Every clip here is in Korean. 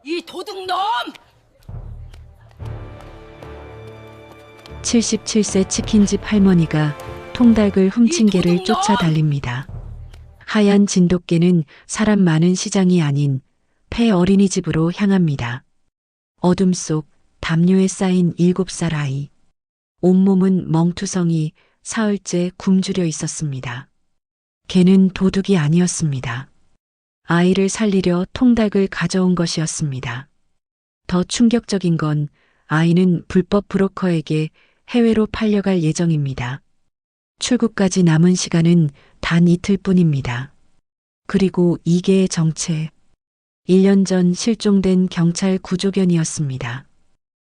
이 도둑놈! 77세 치킨집 할머니가 통닭을 훔친 개를 쫓아 달립니다. 하얀 진돗개는 사람 많은 시장이 아닌 폐 어린이집으로 향합니다. 어둠 속 담요에 쌓인 7살 아이. 온몸은 멍투성이 사흘째 굶주려 있었습니다. 개는 도둑이 아니었습니다. 아이를 살리려 통닭을 가져온 것이었습니다. 더 충격적인 건 아이는 불법 브로커에게 해외로 팔려갈 예정입니다. 출국까지 남은 시간은 단 이틀뿐입니다. 그리고 이 개의 정체. 1년 전 실종된 경찰 구조견이었습니다.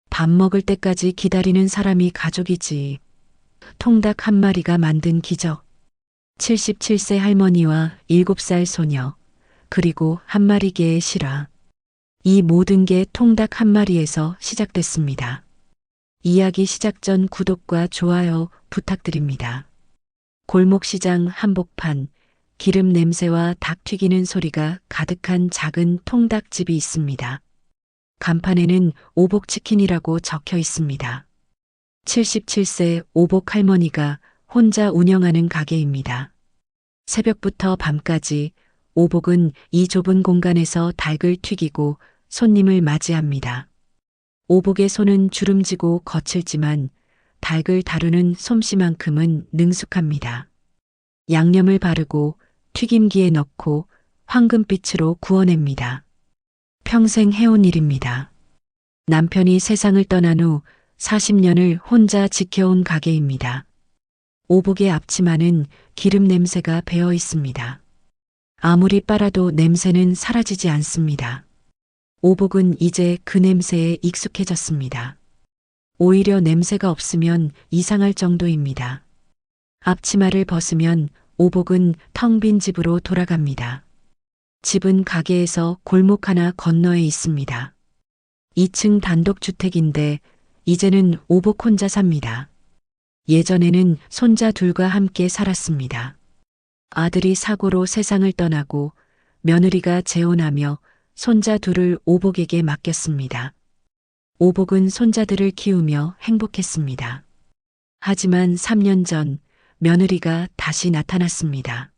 밥 먹을 때까지 기다리는 사람이 가족이지. 통닭 한 마리가 만든 기적. 77세 할머니와 7살 소녀, 그리고 한 마리 개의 실화. 이 모든 게 통닭 한 마리에서 시작됐습니다. 이야기 시작 전 구독과 좋아요 부탁드립니다. 골목시장 한복판, 기름 냄새와 닭 튀기는 소리가 가득한 작은 통닭집이 있습니다. 간판에는 오복치킨이라고 적혀 있습니다. 77세 오복 할머니가 혼자 운영하는 가게입니다. 새벽부터 밤까지 오복은 이 좁은 공간에서 닭을 튀기고 손님을 맞이합니다. 오복의 손은 주름지고 거칠지만 닭을 다루는 솜씨만큼은 능숙합니다. 양념을 바르고 튀김기에 넣고 황금빛으로 구워냅니다. 평생 해온 일입니다. 남편이 세상을 떠난 후 40년을 혼자 지켜온 가게입니다. 오복의 앞치마는 기름 냄새가 배어 있습니다. 아무리 빨아도 냄새는 사라지지 않습니다. 오복은 이제 그 냄새에 익숙해졌습니다. 오히려 냄새가 없으면 이상할 정도입니다. 앞치마를 벗으면 오복은 텅 빈 집으로 돌아갑니다. 집은 가게에서 골목 하나 건너에 있습니다. 2층 단독주택인데 이제는 오복 혼자 삽니다. 예전에는 손자 둘과 함께 살았습니다. 아들이 사고로 세상을 떠나고 며느리가 재혼하며 손자 둘을 오복에게 맡겼습니다. 오복은 손자들을 키우며 행복했습니다. 하지만 3년 전 며느리가 다시 나타났습니다.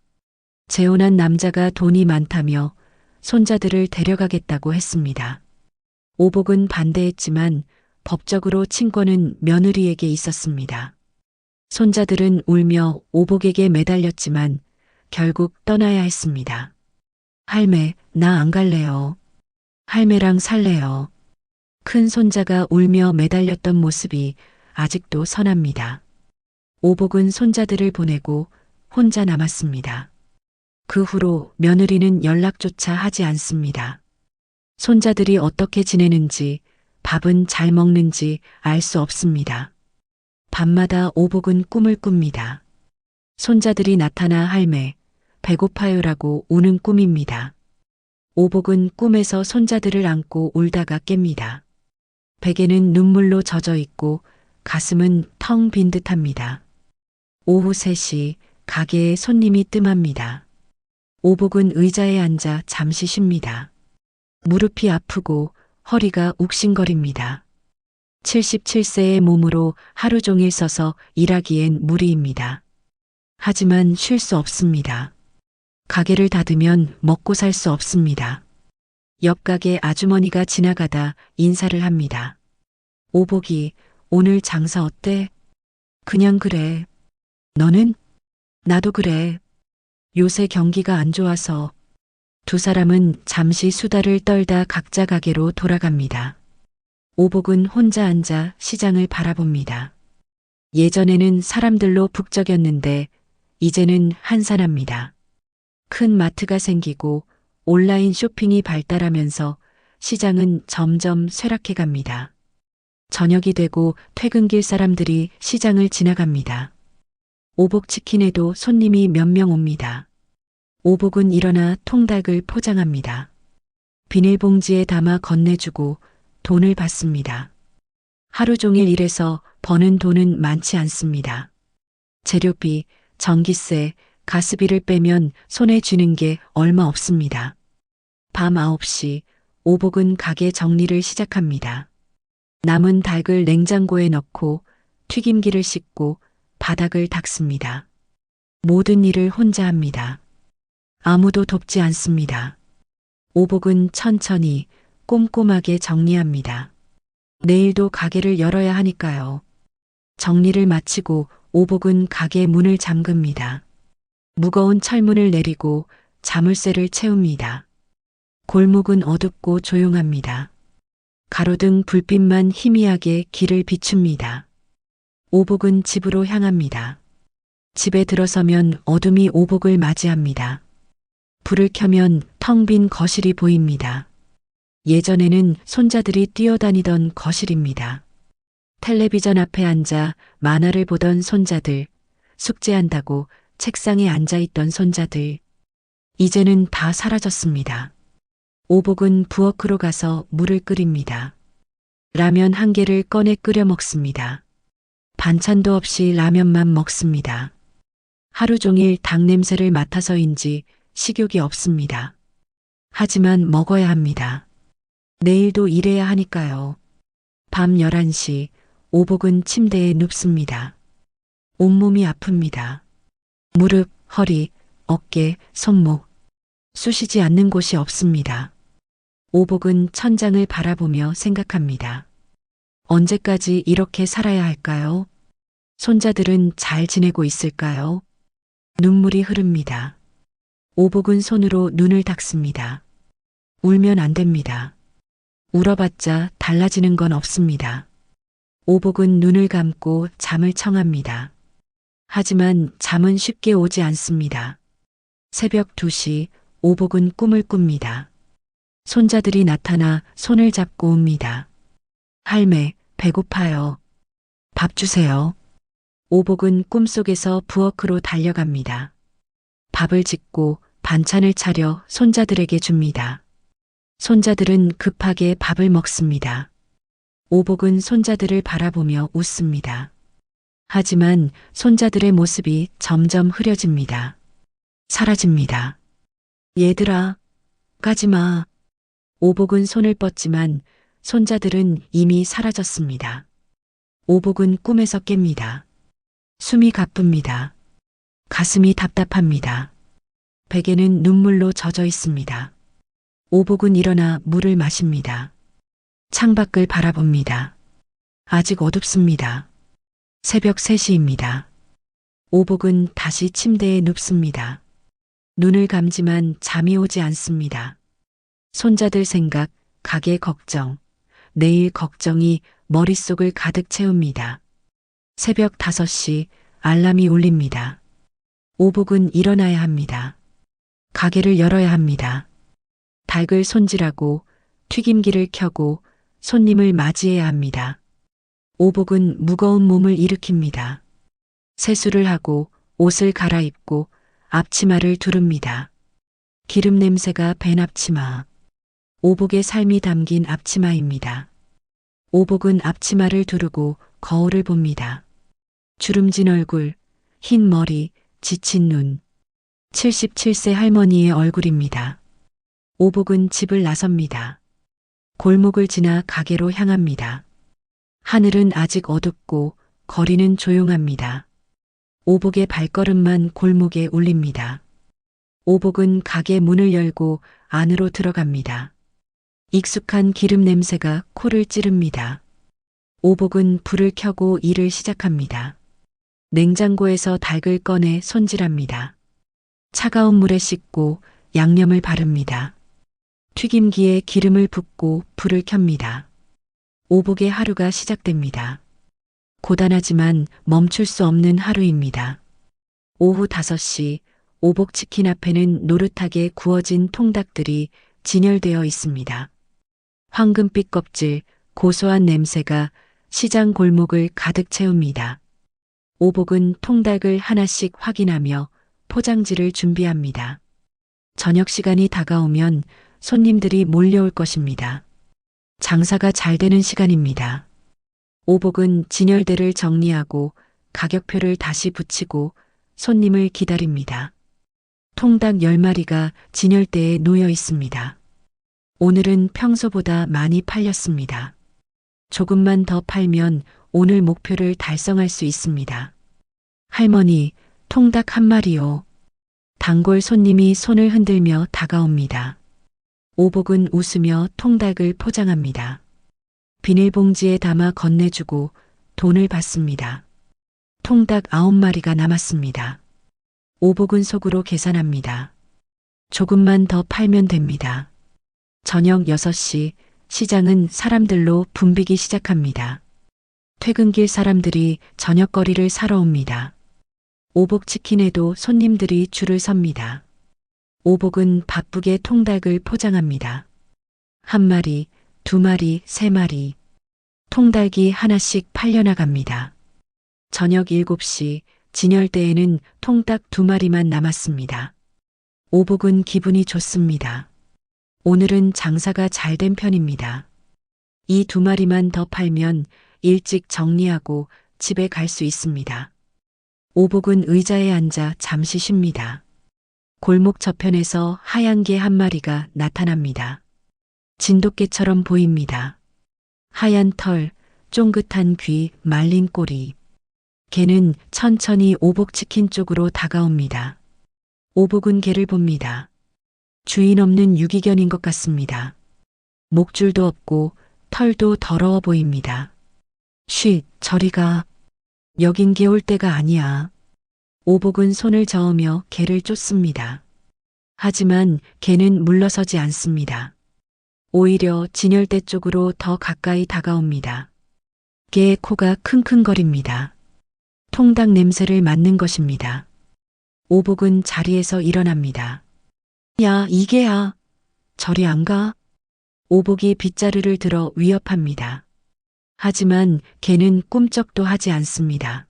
재혼한 남자가 돈이 많다며 손자들을 데려가겠다고 했습니다. 오복은 반대했지만 법적으로 친권은 며느리에게 있었습니다. 손자들은 울며 오복에게 매달렸지만 결국 떠나야 했습니다. 할매, 나 안 갈래요. 할매랑 살래요. 큰 손자가 울며 매달렸던 모습이 아직도 선합니다. 오복은 손자들을 보내고 혼자 남았습니다. 그 후로 며느리는 연락조차 하지 않습니다. 손자들이 어떻게 지내는지, 밥은 잘 먹는지 알 수 없습니다. 밤마다 오복은 꿈을 꿉니다. 손자들이 나타나 할매, 배고파요라고 우는 꿈입니다. 오복은 꿈에서 손자들을 안고 울다가 깹니다. 베개는 눈물로 젖어 있고 가슴은 텅 빈 듯합니다. 오후 3시 가게에 손님이 뜸합니다. 오복은 의자에 앉아 잠시 쉽니다. 무릎이 아프고 허리가 욱신거립니다. 77세의 몸으로 하루 종일 서서 일하기엔 무리입니다. 하지만 쉴 수 없습니다. 가게를 닫으면 먹고 살 수 없습니다. 옆 가게 아주머니가 지나가다 인사를 합니다. 오복이, 오늘 장사 어때? 그냥 그래. 너는? 나도 그래. 요새 경기가 안 좋아서. 두 사람은 잠시 수다를 떨다 각자 가게로 돌아갑니다. 오복은 혼자 앉아 시장을 바라봅니다. 예전에는 사람들로 북적였는데 이제는 한산합니다. 큰 마트가 생기고 온라인 쇼핑이 발달하면서 시장은 점점 쇠락해 갑니다. 저녁이 되고 퇴근길 사람들이 시장을 지나갑니다. 오복치킨에도 손님이 몇 명 옵니다. 오복은 일어나 통닭을 포장합니다. 비닐봉지에 담아 건네주고 돈을 받습니다. 하루 종일 일해서 버는 돈은 많지 않습니다. 재료비, 전기세, 가스비를 빼면 손에 쥐는 게 얼마 없습니다. 밤 9시 오복은 가게 정리를 시작합니다. 남은 닭을 냉장고에 넣고 튀김기를 씻고 바닥을 닦습니다. 모든 일을 혼자 합니다. 아무도 돕지 않습니다. 오복은 천천히 꼼꼼하게 정리합니다. 내일도 가게를 열어야 하니까요. 정리를 마치고 오복은 가게 문을 잠급니다. 무거운 철문을 내리고 자물쇠를 채웁니다. 골목은 어둡고 조용합니다. 가로등 불빛만 희미하게 길을 비춥니다. 오복은 집으로 향합니다. 집에 들어서면 어둠이 오복을 맞이합니다. 불을 켜면 텅 빈 거실이 보입니다. 예전에는 손자들이 뛰어다니던 거실입니다. 텔레비전 앞에 앉아 만화를 보던 손자들, 숙제한다고 책상에 앉아있던 손자들. 이제는 다 사라졌습니다. 오복은 부엌으로 가서 물을 끓입니다. 라면 한 개를 꺼내 끓여 먹습니다. 반찬도 없이 라면만 먹습니다. 하루 종일 닭 냄새를 맡아서인지 식욕이 없습니다. 하지만 먹어야 합니다. 내일도 일해야 하니까요. 밤 11시 오복은 침대에 눕습니다. 온몸이 아픕니다. 무릎, 허리, 어깨, 손목. 쑤시지 않는 곳이 없습니다. 오복은 천장을 바라보며 생각합니다. 언제까지 이렇게 살아야 할까요? 손자들은 잘 지내고 있을까요? 눈물이 흐릅니다. 오복은 손으로 눈을 닦습니다. 울면 안 됩니다. 울어봤자 달라지는 건 없습니다. 오복은 눈을 감고 잠을 청합니다. 하지만 잠은 쉽게 오지 않습니다. 새벽 2시 오복은 꿈을 꿉니다. 손자들이 나타나 손을 잡고 옵니다. 할매, 배고파요. 밥 주세요. 오복은 꿈속에서 부엌으로 달려갑니다. 밥을 짓고 반찬을 차려 손자들에게 줍니다. 손자들은 급하게 밥을 먹습니다. 오복은 손자들을 바라보며 웃습니다. 하지만 손자들의 모습이 점점 흐려집니다. 사라집니다. 얘들아, 가지마. 오복은 손을 뻗지만 손자들은 이미 사라졌습니다. 오복은 꿈에서 깹니다. 숨이 가쁩니다. 가슴이 답답합니다. 베개는 눈물로 젖어 있습니다. 오복은 일어나 물을 마십니다. 창밖을 바라봅니다. 아직 어둡습니다. 새벽 3시입니다. 오복은 다시 침대에 눕습니다. 눈을 감지만 잠이 오지 않습니다. 손자들 생각, 가게 걱정, 내일 걱정이 머릿속을 가득 채웁니다. 새벽 5시 알람이 울립니다. 오복은 일어나야 합니다. 가게를 열어야 합니다. 닭을 손질하고 튀김기를 켜고 손님을 맞이해야 합니다. 오복은 무거운 몸을 일으킵니다. 세수를 하고 옷을 갈아입고 앞치마를 두릅니다. 기름 냄새가 밴 앞치마. 오복의 삶이 담긴 앞치마입니다. 오복은 앞치마를 두르고 거울을 봅니다. 주름진 얼굴, 흰 머리, 지친 눈. 77세 할머니의 얼굴입니다. 오복은 집을 나섭니다. 골목을 지나 가게로 향합니다. 하늘은 아직 어둡고 거리는 조용합니다. 오복의 발걸음만 골목에 울립니다. 오복은 가게 문을 열고 안으로 들어갑니다. 익숙한 기름 냄새가 코를 찌릅니다. 오복은 불을 켜고 일을 시작합니다. 냉장고에서 닭을 꺼내 손질합니다. 차가운 물에 씻고 양념을 바릅니다. 튀김기에 기름을 붓고 불을 켭니다. 오복의 하루가 시작됩니다. 고단하지만 멈출 수 없는 하루입니다. 오후 5시 오복 치킨 앞에는 노릇하게 구워진 통닭들이 진열되어 있습니다. 황금빛 껍질, 고소한 냄새가 시장 골목을 가득 채웁니다. 오복은 통닭을 하나씩 확인하며 포장지를 준비합니다. 저녁 시간이 다가오면 손님들이 몰려올 것입니다. 장사가 잘 되는 시간입니다. 오복은 진열대를 정리하고 가격표를 다시 붙이고 손님을 기다립니다. 통닭 10마리가 진열대에 놓여 있습니다. 오늘은 평소보다 많이 팔렸습니다. 조금만 더 팔면 오늘 목표를 달성할 수 있습니다. 할머니, 통닭 한 마리요. 단골 손님이 손을 흔들며 다가옵니다. 오복은 웃으며 통닭을 포장합니다. 비닐봉지에 담아 건네주고 돈을 받습니다. 통닭 9마리가 남았습니다. 오복은 속으로 계산합니다. 조금만 더 팔면 됩니다. 저녁 6시 시장은 사람들로 붐비기 시작합니다. 퇴근길 사람들이 저녁거리를 사러 옵니다. 오복치킨에도 손님들이 줄을 섭니다. 오복은 바쁘게 통닭을 포장합니다. 1마리, 2마리, 3마리. 통닭이 하나씩 팔려나갑니다. 저녁 7시 진열대에는 통닭 2마리만 남았습니다. 오복은 기분이 좋습니다. 오늘은 장사가 잘 된 편입니다. 이 2마리만 더 팔면 일찍 정리하고 집에 갈 수 있습니다. 오복은 의자에 앉아 잠시 쉽니다. 골목 저편에서 하얀 개 1마리가 나타납니다. 진돗개처럼 보입니다. 하얀 털, 쫑긋한 귀, 말린 꼬리. 개는 천천히 오복치킨 쪽으로 다가옵니다. 오복은 개를 봅니다. 주인 없는 유기견인 것 같습니다. 목줄도 없고 털도 더러워 보입니다. 쉿, 저리 가. 여긴 개 올 때가 아니야. 오복은 손을 저으며 개를 쫓습니다. 하지만 개는 물러서지 않습니다. 오히려 진열대 쪽으로 더 가까이 다가옵니다. 개의 코가 킁킁거립니다. 통닭 냄새를 맡는 것입니다. 오복은 자리에서 일어납니다. 야, 이 개야. 저리 안 가. 오복이 빗자루를 들어 위협합니다. 하지만 개는 꿈쩍도 하지 않습니다.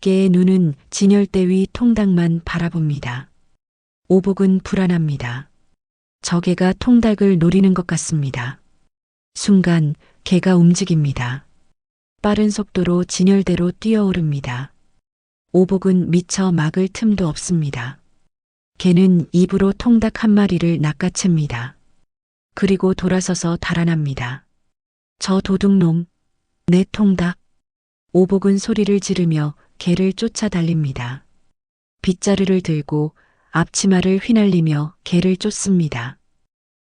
개의 눈은 진열대 위 통닭만 바라봅니다. 오복은 불안합니다. 저 개가 통닭을 노리는 것 같습니다. 순간 개가 움직입니다. 빠른 속도로 진열대로 뛰어오릅니다. 오복은 미처 막을 틈도 없습니다. 개는 입으로 통닭 1마리를 낚아챕니다. 그리고 돌아서서 달아납니다. 저 도둑놈, 내 통닭. 오복은 소리를 지르며 개를 쫓아 달립니다. 빗자루를 들고 앞치마를 휘날리며 개를 쫓습니다.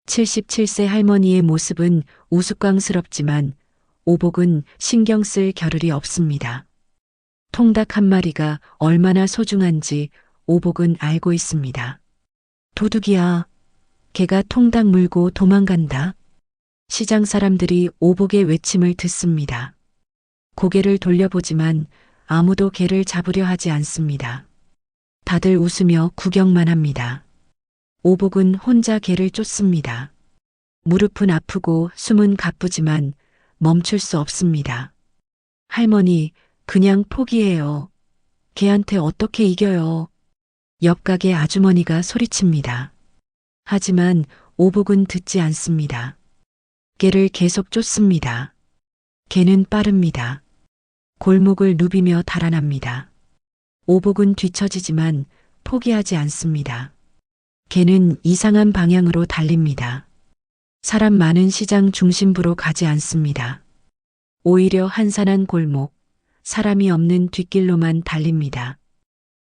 77세 할머니의 모습은 우스꽝스럽지만 오복은 신경 쓸 겨를이 없습니다. 통닭 1마리가 얼마나 소중한지 오복은 알고 있습니다. 도둑이야. 개가 통닭 물고 도망간다. 시장 사람들이 오복의 외침을 듣습니다. 고개를 돌려보지만 아무도 개를 잡으려 하지 않습니다. 다들 웃으며 구경만 합니다. 오복은 혼자 개를 쫓습니다. 무릎은 아프고 숨은 가쁘지만 멈출 수 없습니다. 할머니, 그냥 포기해요. 개한테 어떻게 이겨요? 옆 가게 아주머니가 소리칩니다. 하지만 오복은 듣지 않습니다. 개를 계속 쫓습니다. 개는 빠릅니다. 골목을 누비며 달아납니다. 오복은 뒤처지지만 포기하지 않습니다. 개는 이상한 방향으로 달립니다. 사람 많은 시장 중심부로 가지 않습니다. 오히려 한산한 골목, 사람이 없는 뒷길로만 달립니다.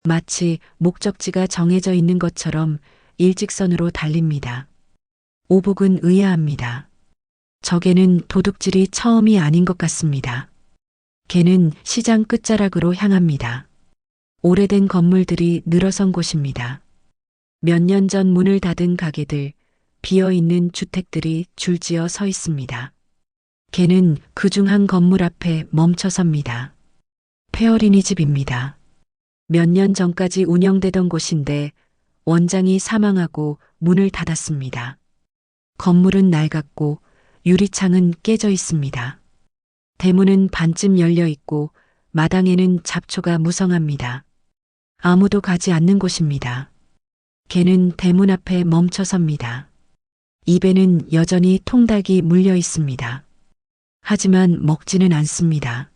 마치 목적지가 정해져 있는 것처럼 일직선으로 달립니다. 오복은 의아합니다. 저 개는 도둑질이 처음이 아닌 것 같습니다. 개는 시장 끝자락으로 향합니다. 오래된 건물들이 늘어선 곳입니다. 몇 년 전 문을 닫은 가게들, 비어있는 주택들이 줄지어 서 있습니다. 개는 그중 한 건물 앞에 멈춰 섭니다. 페어리니 집입니다. 몇 년 전까지 운영되던 곳인데 원장이 사망하고 문을 닫았습니다. 건물은 낡았고 유리창은 깨져 있습니다. 대문은 반쯤 열려 있고 마당에는 잡초가 무성합니다. 아무도 가지 않는 곳입니다. 개는 대문 앞에 멈춰 섭니다. 입에는 여전히 통닭이 물려 있습니다. 하지만 먹지는 않습니다.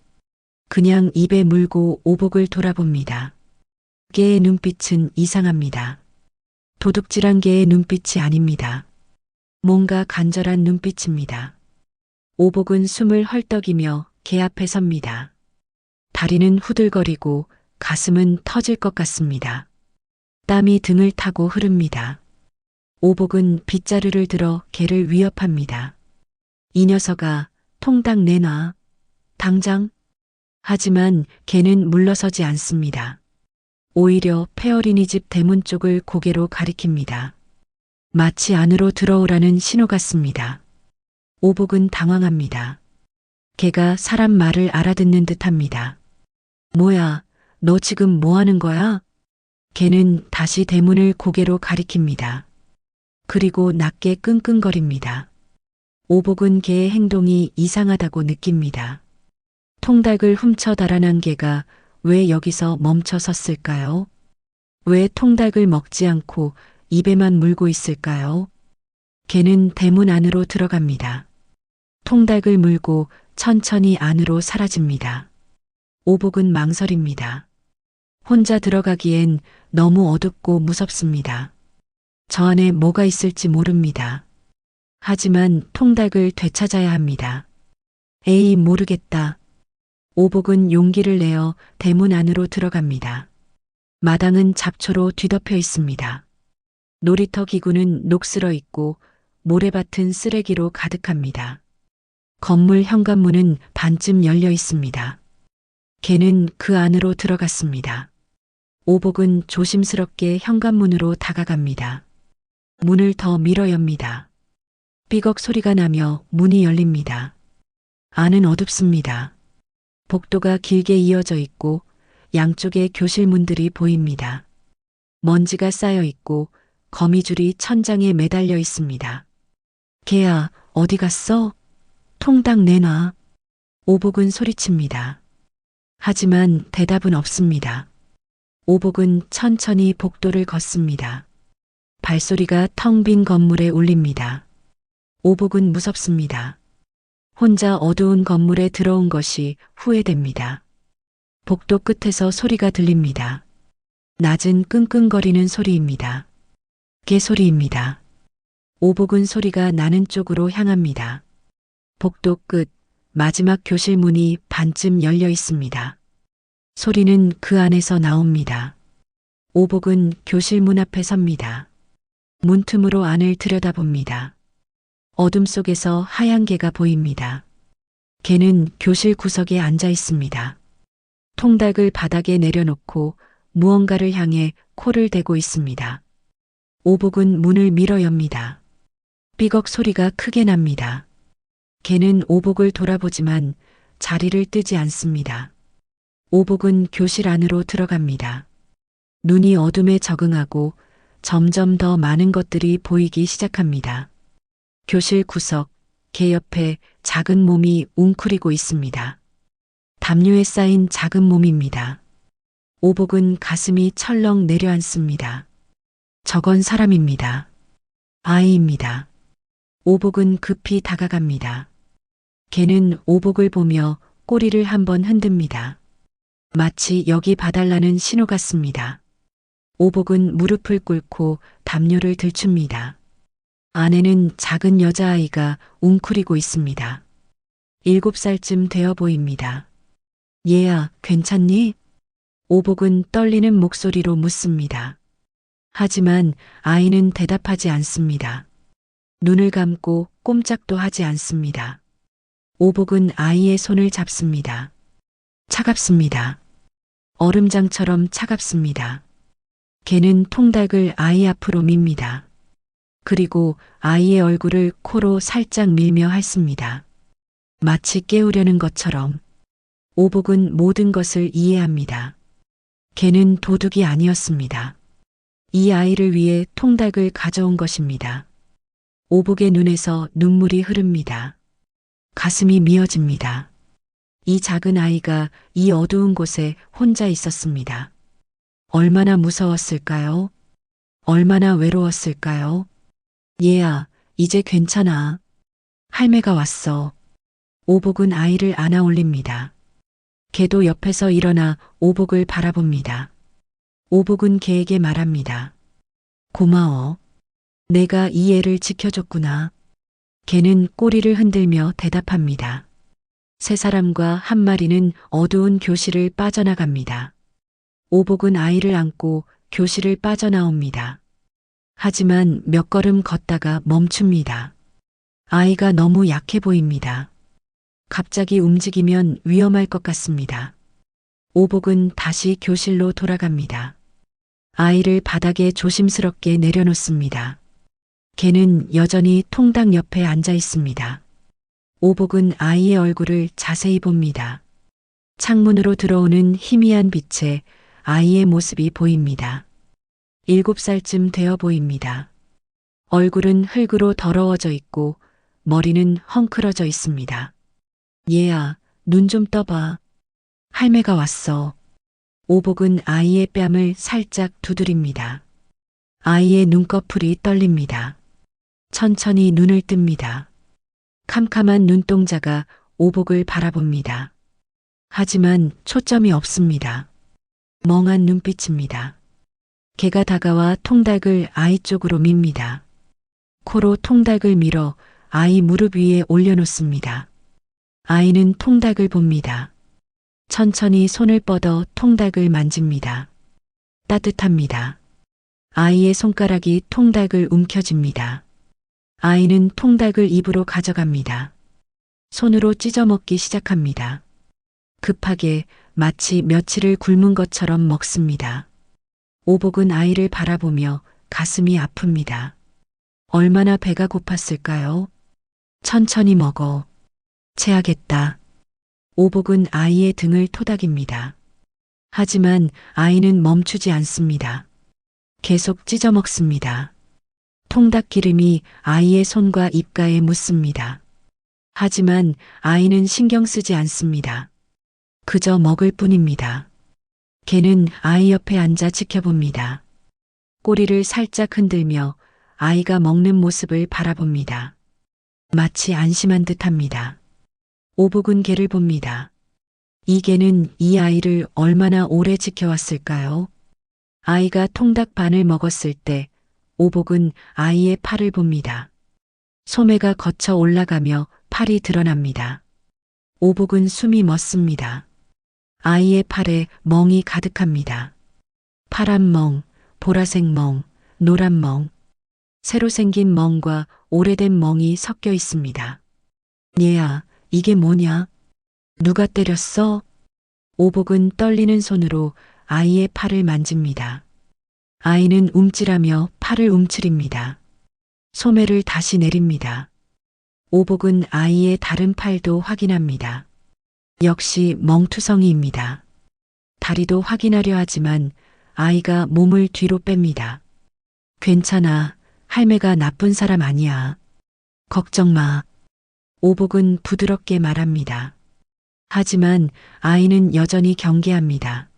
그냥 입에 물고 오복을 돌아봅니다. 개의 눈빛은 이상합니다. 도둑질한 개의 눈빛이 아닙니다. 뭔가 간절한 눈빛입니다. 오복은 숨을 헐떡이며 개 앞에 섭니다. 다리는 후들거리고 가슴은 터질 것 같습니다. 땀이 등을 타고 흐릅니다. 오복은 빗자루를 들어 개를 위협합니다. 이 녀석아, 통닭 내놔. 당장. 하지만 개는 물러서지 않습니다. 오히려 페어리니집 대문 쪽을 고개로 가리킵니다. 마치 안으로 들어오라는 신호 같습니다. 오복은 당황합니다. 개가 사람 말을 알아듣는 듯합니다. 뭐야, 너 지금 뭐 하는 거야? 개는 다시 대문을 고개로 가리킵니다. 그리고 낮게 끙끙거립니다. 오복은 개의 행동이 이상하다고 느낍니다. 통닭을 훔쳐 달아난 개가 왜 여기서 멈춰 섰을까요? 왜 통닭을 먹지 않고 입에만 물고 있을까요? 개는 대문 안으로 들어갑니다. 통닭을 물고 천천히 안으로 사라집니다. 오복은 망설입니다. 혼자 들어가기엔 너무 어둡고 무섭습니다. 저 안에 뭐가 있을지 모릅니다. 하지만 통닭을 되찾아야 합니다. 에이, 모르겠다. 오복은 용기를 내어 대문 안으로 들어갑니다. 마당은 잡초로 뒤덮여 있습니다. 놀이터 기구는 녹슬어 있고 모래밭은 쓰레기로 가득합니다. 건물 현관문은 반쯤 열려 있습니다. 개는 그 안으로 들어갔습니다. 오복은 조심스럽게 현관문으로 다가갑니다. 문을 더 밀어 엽니다. 삐걱 소리가 나며 문이 열립니다. 안은 어둡습니다. 복도가 길게 이어져 있고 양쪽에 교실 문들이 보입니다. 먼지가 쌓여 있고 거미줄이 천장에 매달려 있습니다. 개야, 어디 갔어? 통닭 내놔. 오복은 소리칩니다. 하지만 대답은 없습니다. 오복은 천천히 복도를 걷습니다. 발소리가 텅 빈 건물에 울립니다. 오복은 무섭습니다. 혼자 어두운 건물에 들어온 것이 후회됩니다. 복도 끝에서 소리가 들립니다. 낮은 끙끙거리는 소리입니다. 개소리입니다. 오복은 소리가 나는 쪽으로 향합니다. 복도 끝 마지막 교실 문이 반쯤 열려 있습니다. 소리는 그 안에서 나옵니다. 오복은 교실 문 앞에 섭니다. 문틈으로 안을 들여다봅니다. 어둠 속에서 하얀 개가 보입니다. 개는 교실 구석에 앉아 있습니다. 통닭을 바닥에 내려놓고 무언가를 향해 코를 대고 있습니다. 오복은 문을 밀어 엽니다. 삐걱 소리가 크게 납니다. 개는 오복을 돌아보지만 자리를 뜨지 않습니다. 오복은 교실 안으로 들어갑니다. 눈이 어둠에 적응하고 점점 더 많은 것들이 보이기 시작합니다. 교실 구석, 개 옆에 작은 몸이 웅크리고 있습니다. 담요에 쌓인 작은 몸입니다. 오복은 가슴이 철렁 내려앉습니다. 저건 사람입니다. 아이입니다. 오복은 급히 다가갑니다. 개는 오복을 보며 꼬리를 한번 흔듭니다. 마치 여기 봐달라는 신호 같습니다. 오복은 무릎을 꿇고 담요를 들춥니다. 안에는 작은 여자아이가 웅크리고 있습니다. 7살쯤 되어 보입니다. 얘야, 괜찮니? 오복은 떨리는 목소리로 묻습니다. 하지만 아이는 대답하지 않습니다. 눈을 감고 꼼짝도 하지 않습니다. 오복은 아이의 손을 잡습니다. 차갑습니다. 얼음장처럼 차갑습니다. 개는 통닭을 아이 앞으로 밉니다. 그리고 아이의 얼굴을 코로 살짝 밀며 핥습니다. 마치 깨우려는 것처럼. 오복은 모든 것을 이해합니다. 개는 도둑이 아니었습니다. 이 아이를 위해 통닭을 가져온 것입니다. 오복의 눈에서 눈물이 흐릅니다. 가슴이 미어집니다. 이 작은 아이가 이 어두운 곳에 혼자 있었습니다. 얼마나 무서웠을까요? 얼마나 외로웠을까요? 얘야, 이제 괜찮아. 할매가 왔어. 오복은 아이를 안아 올립니다. 개도 옆에서 일어나 오복을 바라봅니다. 오복은 개에게 말합니다. 고마워. 내가 이 애를 지켜줬구나. 개는 꼬리를 흔들며 대답합니다. 세 사람과 한 마리는 어두운 교실을 빠져나갑니다. 오복은 아이를 안고 교실을 빠져나옵니다. 하지만 몇 걸음 걷다가 멈춥니다. 아이가 너무 약해 보입니다. 갑자기 움직이면 위험할 것 같습니다. 오복은 다시 교실로 돌아갑니다. 아이를 바닥에 조심스럽게 내려놓습니다. 개는 여전히 통닭 옆에 앉아 있습니다. 오복은 아이의 얼굴을 자세히 봅니다. 창문으로 들어오는 희미한 빛에 아이의 모습이 보입니다. 7살쯤 되어 보입니다. 얼굴은 흙으로 더러워져 있고 머리는 헝클어져 있습니다. 얘야, 눈 좀 떠봐. 할매가 왔어. 오복은 아이의 뺨을 살짝 두드립니다. 아이의 눈꺼풀이 떨립니다. 천천히 눈을 뜹니다. 캄캄한 눈동자가 오복을 바라봅니다. 하지만 초점이 없습니다. 멍한 눈빛입니다. 개가 다가와 통닭을 아이 쪽으로 밉니다. 코로 통닭을 밀어 아이 무릎 위에 올려놓습니다. 아이는 통닭을 봅니다. 천천히 손을 뻗어 통닭을 만집니다. 따뜻합니다. 아이의 손가락이 통닭을 움켜쥡니다. 아이는 통닭을 입으로 가져갑니다. 손으로 찢어 먹기 시작합니다. 급하게 마치 며칠을 굶은 것처럼 먹습니다. 오복은 아이를 바라보며 가슴이 아픕니다. 얼마나 배가 고팠을까요? 천천히 먹어. 체하겠다. 오복은 아이의 등을 토닥입니다. 하지만 아이는 멈추지 않습니다. 계속 찢어 먹습니다. 통닭 기름이 아이의 손과 입가에 묻습니다. 하지만 아이는 신경 쓰지 않습니다. 그저 먹을 뿐입니다. 개는 아이 옆에 앉아 지켜봅니다. 꼬리를 살짝 흔들며 아이가 먹는 모습을 바라봅니다. 마치 안심한 듯합니다. 오복은 개를 봅니다. 이 개는 이 아이를 얼마나 오래 지켜왔을까요? 아이가 통닭 반을 먹었을 때 오복은 아이의 팔을 봅니다. 소매가 거쳐 올라가며 팔이 드러납니다. 오복은 숨이 멎습니다. 아이의 팔에 멍이 가득합니다. 파란 멍, 보라색 멍, 노란 멍, 새로 생긴 멍과 오래된 멍이 섞여 있습니다. 얘야, 이게 뭐냐? 누가 때렸어? 오복은 떨리는 손으로 아이의 팔을 만집니다. 아이는 움찔하며 팔을 움츠립니다. 소매를 다시 내립니다. 오복은 아이의 다른 팔도 확인합니다. 역시 멍투성이입니다. 다리도 확인하려 하지만 아이가 몸을 뒤로 뺍니다. 괜찮아. 할매가 나쁜 사람 아니야. 걱정 마. 오복은 부드럽게 말합니다. 하지만 아이는 여전히 경계합니다.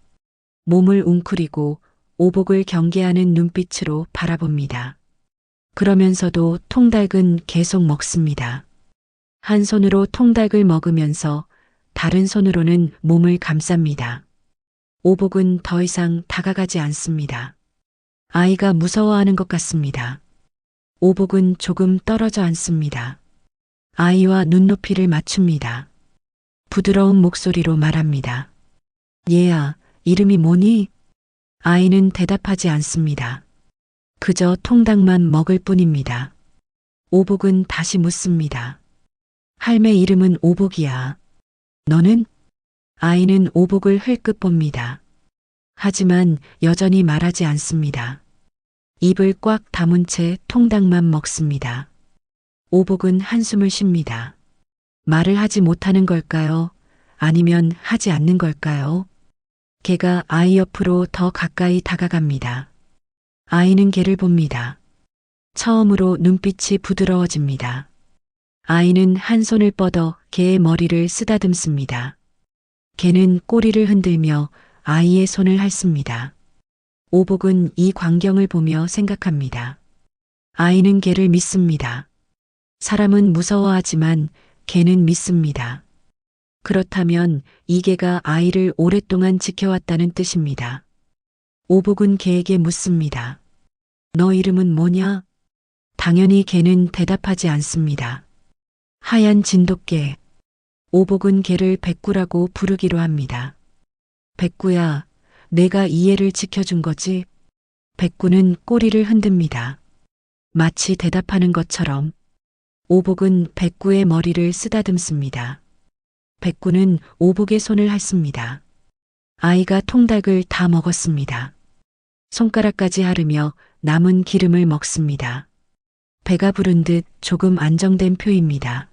몸을 웅크리고 오복을 경계하는 눈빛으로 바라봅니다. 그러면서도 통닭은 계속 먹습니다. 한 손으로 통닭을 먹으면서 다른 손으로는 몸을 감쌉니다. 오복은 더 이상 다가가지 않습니다. 아이가 무서워하는 것 같습니다. 오복은 조금 떨어져 앉습니다. 아이와 눈높이를 맞춥니다. 부드러운 목소리로 말합니다. 얘야, 이름이 뭐니? 아이는 대답하지 않습니다. 그저 통닭만 먹을 뿐입니다. 오복은 다시 묻습니다. 할매 이름은 오복이야. 너는? 아이는 오복을 흘끗 봅니다. 하지만 여전히 말하지 않습니다. 입을 꽉 다문 채 통닭만 먹습니다. 오복은 한숨을 쉽니다. 말을 하지 못하는 걸까요? 아니면 하지 않는 걸까요? 개가 아이 옆으로 더 가까이 다가갑니다. 아이는 개를 봅니다. 처음으로 눈빛이 부드러워집니다. 아이는 한 손을 뻗어 개의 머리를 쓰다듬습니다. 개는 꼬리를 흔들며 아이의 손을 핥습니다. 오복은 이 광경을 보며 생각합니다. 아이는 개를 믿습니다. 사람은 무서워하지만 개는 믿습니다. 그렇다면 이 개가 아이를 오랫동안 지켜왔다는 뜻입니다. 오복은 개에게 묻습니다. 너 이름은 뭐냐? 당연히 개는 대답하지 않습니다. 하얀 진돗개. 오복은 개를 백구라고 부르기로 합니다. 백구야, 내가 이 애를 지켜준 거지? 백구는 꼬리를 흔듭니다. 마치 대답하는 것처럼. 오복은 백구의 머리를 쓰다듬습니다. 백구는 오복의 손을 핥습니다. 아이가 통닭을 다 먹었습니다. 손가락까지 하르며 남은 기름을 먹습니다. 배가 부른 듯 조금 안정된 표입니다.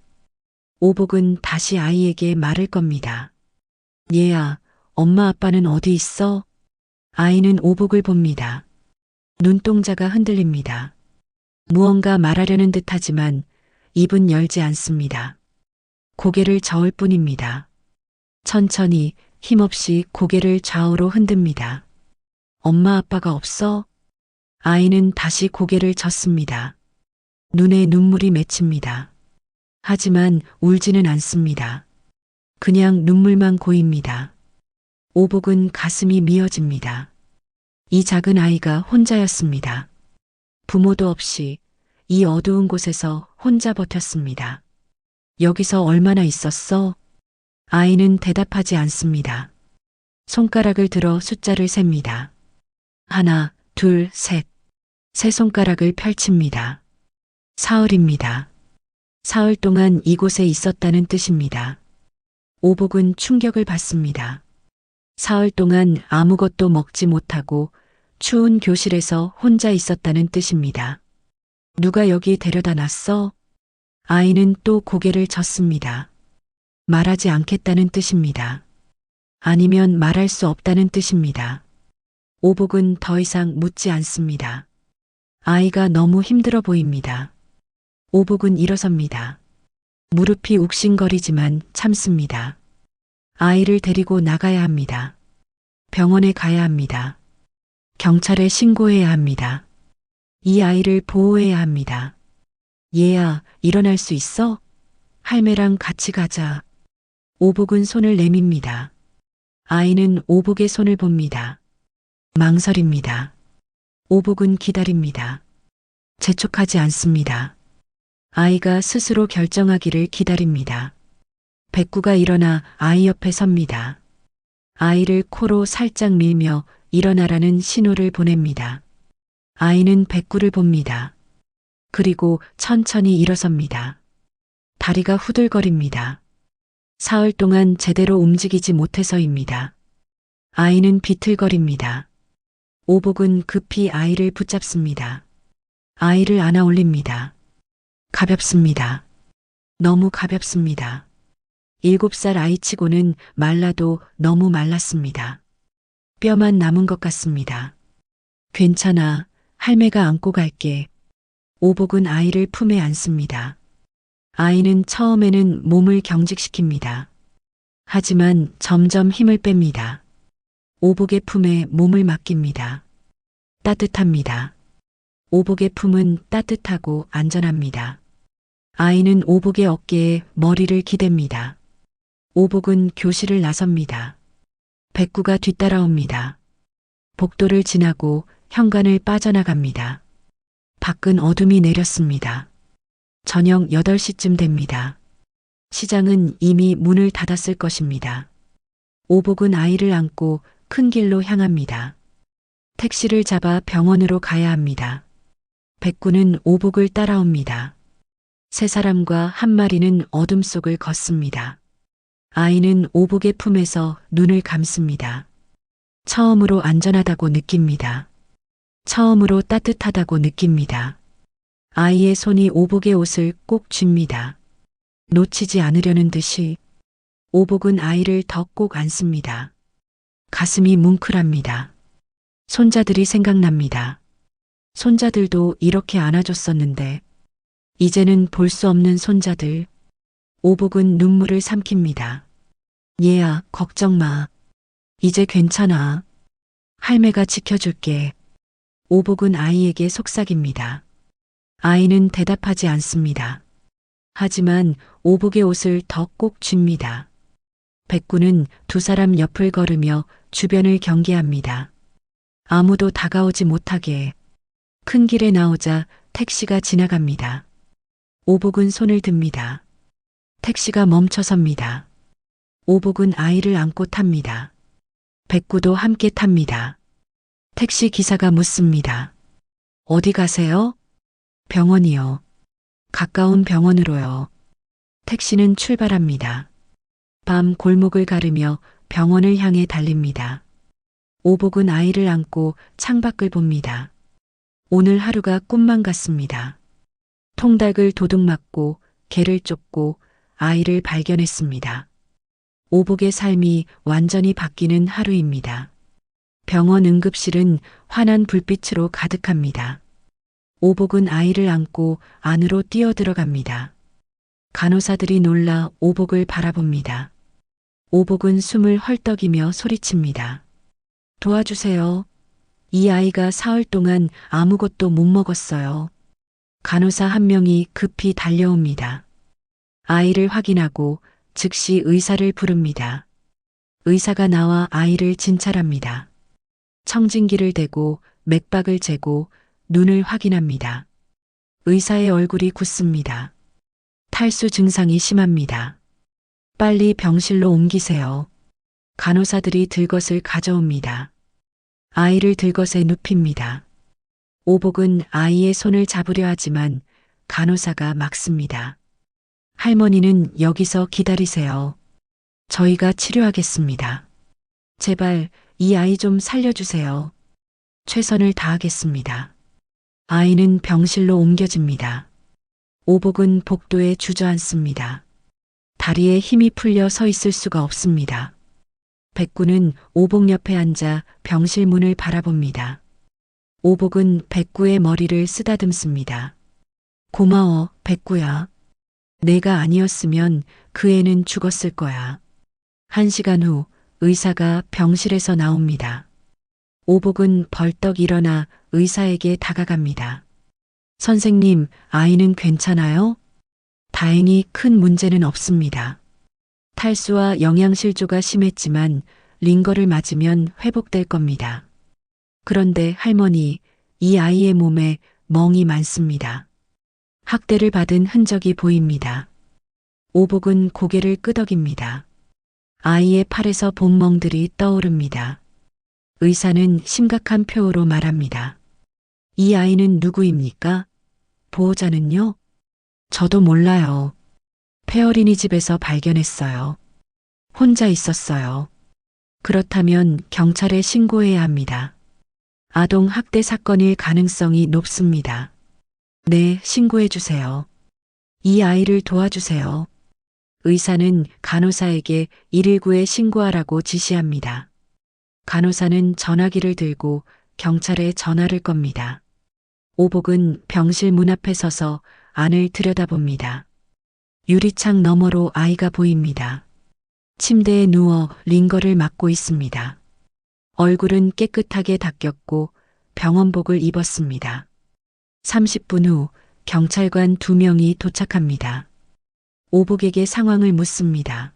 오복은 다시 아이에게 말을 겁니다. 얘야, 엄마 아빠는 어디 있어? 아이는 오복을 봅니다. 눈동자가 흔들립니다. 무언가 말하려는 듯하지만 입은 열지 않습니다. 고개를 저을 뿐입니다. 천천히 힘없이 고개를 좌우로 흔듭니다. 엄마 아빠가 없어? 아이는 다시 고개를 젓습니다. 눈에 눈물이 맺힙니다. 하지만 울지는 않습니다. 그냥 눈물만 고입니다. 오복은 가슴이 미어집니다. 이 작은 아이가 혼자였습니다. 부모도 없이 이 어두운 곳에서 혼자 버텼습니다. 여기서 얼마나 있었어? 아이는 대답하지 않습니다. 손가락을 들어 숫자를 셉니다. 하나, 둘, 셋. 세 손가락을 펼칩니다. 사흘입니다. 사흘 동안 이곳에 있었다는 뜻입니다. 오복은 충격을 받습니다. 사흘 동안 아무것도 먹지 못하고 추운 교실에서 혼자 있었다는 뜻입니다. 누가 여기 데려다 놨어? 아이는 또 고개를 젓습니다. 말하지 않겠다는 뜻입니다. 아니면 말할 수 없다는 뜻입니다. 오복은 더 이상 묻지 않습니다. 아이가 너무 힘들어 보입니다. 오복은 일어섭니다. 무릎이 욱신거리지만 참습니다. 아이를 데리고 나가야 합니다. 병원에 가야 합니다. 경찰에 신고해야 합니다. 이 아이를 보호해야 합니다. 얘야, 일어날 수 있어? 할매랑 같이 가자. 오복은 손을 내밉니다. 아이는 오복의 손을 봅니다. 망설입니다. 오복은 기다립니다. 재촉하지 않습니다. 아이가 스스로 결정하기를 기다립니다. 백구가 일어나 아이 옆에 섭니다. 아이를 코로 살짝 밀며 일어나라는 신호를 보냅니다. 아이는 백구를 봅니다. 그리고 천천히 일어섭니다. 다리가 후들거립니다. 사흘 동안 제대로 움직이지 못해서입니다. 아이는 비틀거립니다. 오복은 급히 아이를 붙잡습니다. 아이를 안아 올립니다. 가볍습니다. 너무 가볍습니다. 7살 아이치고는 말라도 너무 말랐습니다. 뼈만 남은 것 같습니다. 괜찮아. 할매가 안고 갈게. 오복은 아이를 품에 안습니다. 아이는 처음에는 몸을 경직시킵니다. 하지만 점점 힘을 뺍니다. 오복의 품에 몸을 맡깁니다. 따뜻합니다. 오복의 품은 따뜻하고 안전합니다. 아이는 오복의 어깨에 머리를 기댑니다. 오복은 교실을 나섭니다. 백구가 뒤따라옵니다. 복도를 지나고 현관을 빠져나갑니다. 밖은 어둠이 내렸습니다. 저녁 8시쯤 됩니다. 시장은 이미 문을 닫았을 것입니다. 오복은 아이를 안고 큰 길로 향합니다. 택시를 잡아 병원으로 가야 합니다. 백구는 오복을 따라옵니다. 세 사람과 한 마리는 어둠 속을 걷습니다. 아이는 오복의 품에서 눈을 감습니다. 처음으로 안전하다고 느낍니다. 처음으로 따뜻하다고 느낍니다. 아이의 손이 오복의 옷을 꼭 쥡니다. 놓치지 않으려는 듯이. 오복은 아이를 더 꼭 안습니다. 가슴이 뭉클합니다. 손자들이 생각납니다. 손자들도 이렇게 안아줬었는데 이제는 볼 수 없는 손자들. 오복은 눈물을 삼킵니다. 얘야, 걱정 마. 이제 괜찮아. 할매가 지켜줄게. 오복은 아이에게 속삭입니다. 아이는 대답하지 않습니다. 하지만 오복의 옷을 더 꼭 쥡니다. 백구는 두 사람 옆을 걸으며 주변을 경계합니다. 아무도 다가오지 못하게. 큰 길에 나오자 택시가 지나갑니다. 오복은 손을 듭니다. 택시가 멈춰섭니다. 오복은 아이를 안고 탑니다. 백구도 함께 탑니다. 택시 기사가 묻습니다. 어디 가세요? 병원이요. 가까운 병원으로요. 택시는 출발합니다. 밤 골목을 가르며 병원을 향해 달립니다. 오복은 아이를 안고 창밖을 봅니다. 오늘 하루가 꿈만 같습니다. 통닭을 도둑 맞고 개를 쫓고 아이를 발견했습니다. 오복의 삶이 완전히 바뀌는 하루입니다. 병원 응급실은 환한 불빛으로 가득합니다. 오복은 아이를 안고 안으로 뛰어들어갑니다. 간호사들이 놀라 오복을 바라봅니다. 오복은 숨을 헐떡이며 소리칩니다. 도와주세요. 이 아이가 사흘 동안 아무것도 못 먹었어요. 간호사 한 명이 급히 달려옵니다. 아이를 확인하고 즉시 의사를 부릅니다. 의사가 나와 아이를 진찰합니다. 청진기를 대고 맥박을 재고 눈을 확인합니다. 의사의 얼굴이 굳습니다. 탈수 증상이 심합니다. 빨리 병실로 옮기세요. 간호사들이 들것을 가져옵니다. 아이를 들것에 눕힙니다. 오복은 아이의 손을 잡으려 하지만 간호사가 막습니다. 할머니는 여기서 기다리세요. 저희가 치료하겠습니다. 제발 이 아이 좀 살려주세요. 최선을 다하겠습니다. 아이는 병실로 옮겨집니다. 오복은 복도에 주저앉습니다. 다리에 힘이 풀려 서 있을 수가 없습니다. 백구는 오복 옆에 앉아 병실 문을 바라봅니다. 오복은 백구의 머리를 쓰다듬습니다. 고마워, 백구야. 내가 아니었으면 그 애는 죽었을 거야. 1시간 후 의사가 병실에서 나옵니다. 오복은 벌떡 일어나 의사에게 다가갑니다. 선생님, 아이는 괜찮아요? 다행히 큰 문제는 없습니다. 탈수와 영양실조가 심했지만 링거를 맞으면 회복될 겁니다. 그런데 할머니, 이 아이의 몸에 멍이 많습니다. 학대를 받은 흔적이 보입니다. 오복은 고개를 끄덕입니다. 아이의 팔에서 본 멍들이 떠오릅니다. 의사는 심각한 표호로 말합니다. 이 아이는 누구입니까? 보호자는요? 저도 몰라요. 폐어린이집에서 발견했어요. 혼자 있었어요. 그렇다면 경찰에 신고해야 합니다. 아동 학대 사건일 가능성이 높습니다. 네, 신고해 주세요. 이 아이를 도와주세요. 의사는 간호사에게 119에 신고하라고 지시합니다. 간호사는 전화기를 들고 경찰에 전화를 겁니다. 오복은 병실 문 앞에 서서 안을 들여다봅니다. 유리창 너머로 아이가 보입니다. 침대에 누워 링거를 맞고 있습니다. 얼굴은 깨끗하게 닦였고 병원복을 입었습니다. 30분 후 경찰관 2명이 도착합니다. 오복에게 상황을 묻습니다.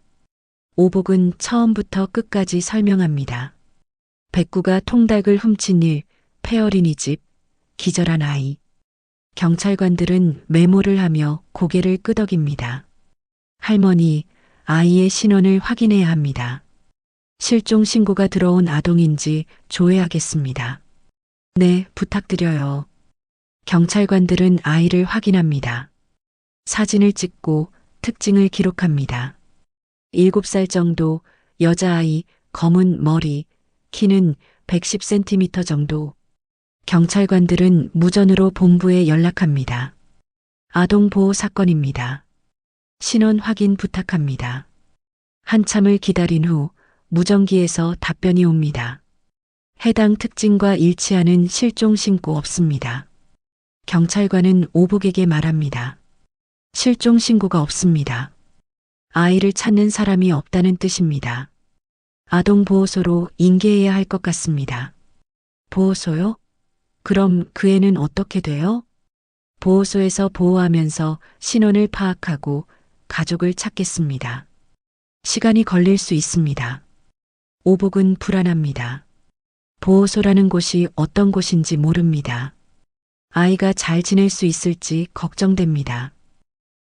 오복은 처음부터 끝까지 설명합니다. 백구가 통닭을 훔친 일, 폐어린이집, 기절한 아이. 경찰관들은 메모를 하며 고개를 끄덕입니다. 할머니, 아이의 신원을 확인해야 합니다. 실종 신고가 들어온 아동인지 조회하겠습니다. 네, 부탁드려요. 경찰관들은 아이를 확인합니다. 사진을 찍고 특징을 기록합니다. 7살 정도, 여자아이, 검은 머리, 키는 110cm 정도. 경찰관들은 무전으로 본부에 연락합니다. 아동보호 사건입니다. 신원 확인 부탁합니다. 한참을 기다린 후 무전기에서 답변이 옵니다. 해당 특징과 일치하는 실종 신고 없습니다. 경찰관은 오복에게 말합니다. 실종 신고가 없습니다. 아이를 찾는 사람이 없다는 뜻입니다. 아동보호소로 인계해야 할 것 같습니다. 보호소요? 그럼 그 애는 어떻게 돼요? 보호소에서 보호하면서 신원을 파악하고 가족을 찾겠습니다. 시간이 걸릴 수 있습니다. 오복은 불안합니다. 보호소라는 곳이 어떤 곳인지 모릅니다. 아이가 잘 지낼 수 있을지 걱정됩니다.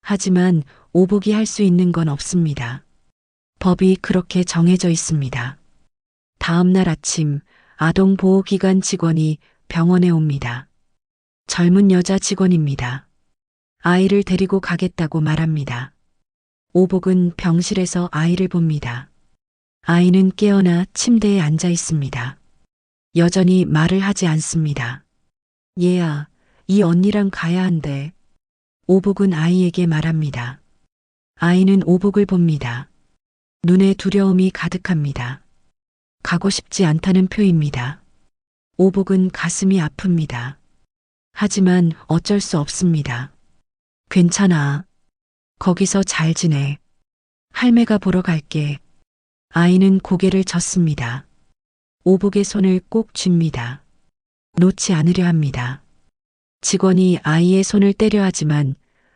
하지만 오복이 할 수 있는 건 없습니다. 법이 그렇게 정해져 있습니다. 다음 날 아침 아동보호기관 직원이 병원에 옵니다. 젊은 여자 직원입니다. 아이를 데리고 가겠다고 말합니다. 오복은 병실에서 아이를 봅니다. 아이는 깨어나 침대에 앉아 있습니다. 여전히 말을 하지 않습니다. 얘야, 이 언니랑 가야 한대. 오복은 아이에게 말합니다. 아이는 오복을 봅니다. 눈에 두려움이 가득합니다. 가고 싶지 않다는 표입니다. 오복은 가슴이 아픕니다. 하지만 어쩔 수 없습니다. 괜찮아. 거기서 잘 지내. 할매가 보러 갈게. 아이는 고개를 젓습니다. 오복의 손을 꼭 쥡니다. 놓지 않으려 합니다. 직원이 아이의 손을 때려 하지만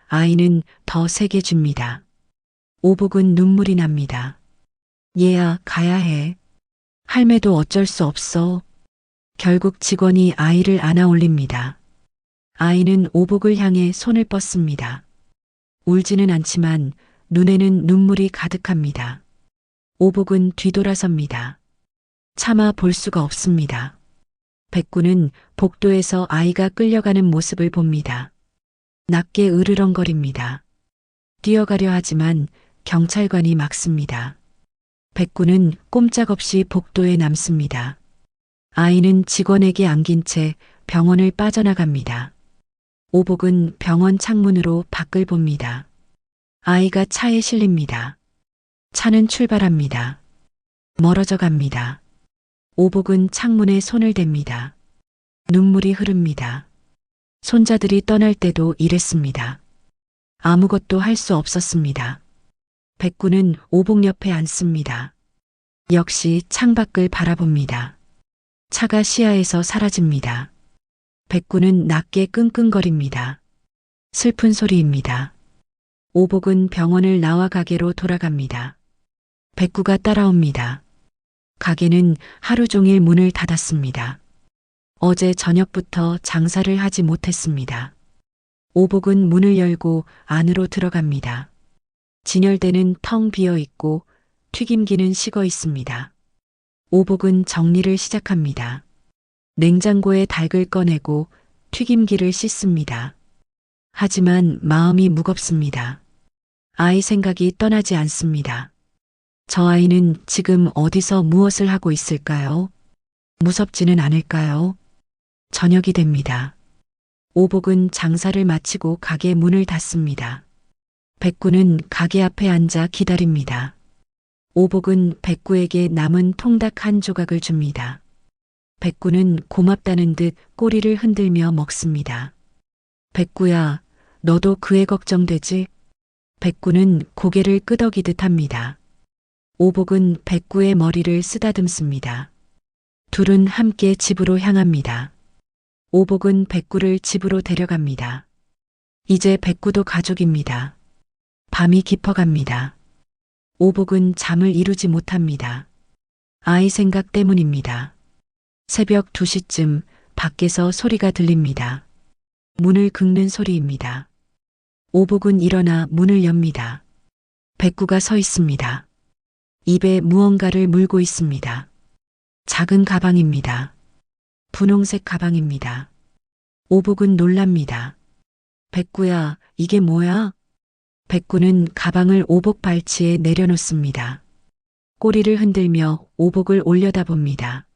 아이는 더 세게 줍니다. 오복은 눈물이 납니다. 얘야, 가야 해. 할매도 어쩔 수 없어. 결국 직원이 아이를 안아 올립니다. 아이는 오복을 향해 손을 뻗습니다. 울지는 않지만 눈에는 눈물이 가득합니다. 오복은 뒤돌아섭니다. 차마 볼 수가 없습니다. 백구는 복도에서 아이가 끌려가는 모습을 봅니다. 낮게 으르렁거립니다. 뛰어가려 하지만 경찰관이 막습니다. 백구는 꼼짝없이 복도에 남습니다. 아이는 직원에게 안긴 채 병원을 빠져나갑니다. 오복은 병원 창문으로 밖을 봅니다. 아이가 차에 실립니다. 차는 출발합니다. 멀어져 갑니다. 오복은 창문에 손을 댑니다. 눈물이 흐릅니다. 손자들이 떠날 때도 이랬습니다. 아무것도 할 수 없었습니다. 백구는 오복 옆에 앉습니다. 역시 창밖을 바라봅니다. 차가 시야에서 사라집니다. 백구는 낮게 끙끙거립니다. 슬픈 소리입니다. 오복은 병원을 나와 가게로 돌아갑니다. 백구가 따라옵니다. 가게는 하루 종일 문을 닫았습니다. 어제 저녁부터 장사를 하지 못했습니다. 오복은 문을 열고 안으로 들어갑니다. 진열대는 텅 비어 있고 튀김기는 식어 있습니다. 오복은 정리를 시작합니다. 냉장고에 닭을 꺼내고 튀김기를 씻습니다. 하지만 마음이 무겁습니다. 아이 생각이 떠나지 않습니다. 저 아이는 지금 어디서 무엇을 하고 있을까요? 무섭지는 않을까요? 저녁이 됩니다. 오복은 장사를 마치고 가게 문을 닫습니다. 백구는 가게 앞에 앉아 기다립니다. 오복은 백구에게 남은 통닭 한 조각을 줍니다. 백구는 고맙다는 듯 꼬리를 흔들며 먹습니다. 백구야, 너도 그애 걱정되지? 백구는 고개를 끄덕이듯 합니다. 오복은 백구의 머리를 쓰다듬습니다. 둘은 함께 집으로 향합니다. 오복은 백구를 집으로 데려갑니다. 이제 백구도 가족입니다. 밤이 깊어갑니다. 오복은 잠을 이루지 못합니다. 아이 생각 때문입니다. 새벽 2시쯤 밖에서 소리가 들립니다. 문을 긁는 소리입니다. 오복은 일어나 문을 엽니다. 백구가 서 있습니다. 입에 무언가를 물고 있습니다. 작은 가방입니다. 분홍색 가방입니다. 오복은 놀랍니다. 백구야, 이게 뭐야? 백구는 가방을 오복 발치에 내려놓습니다. 꼬리를 흔들며 오복을 올려다봅니다.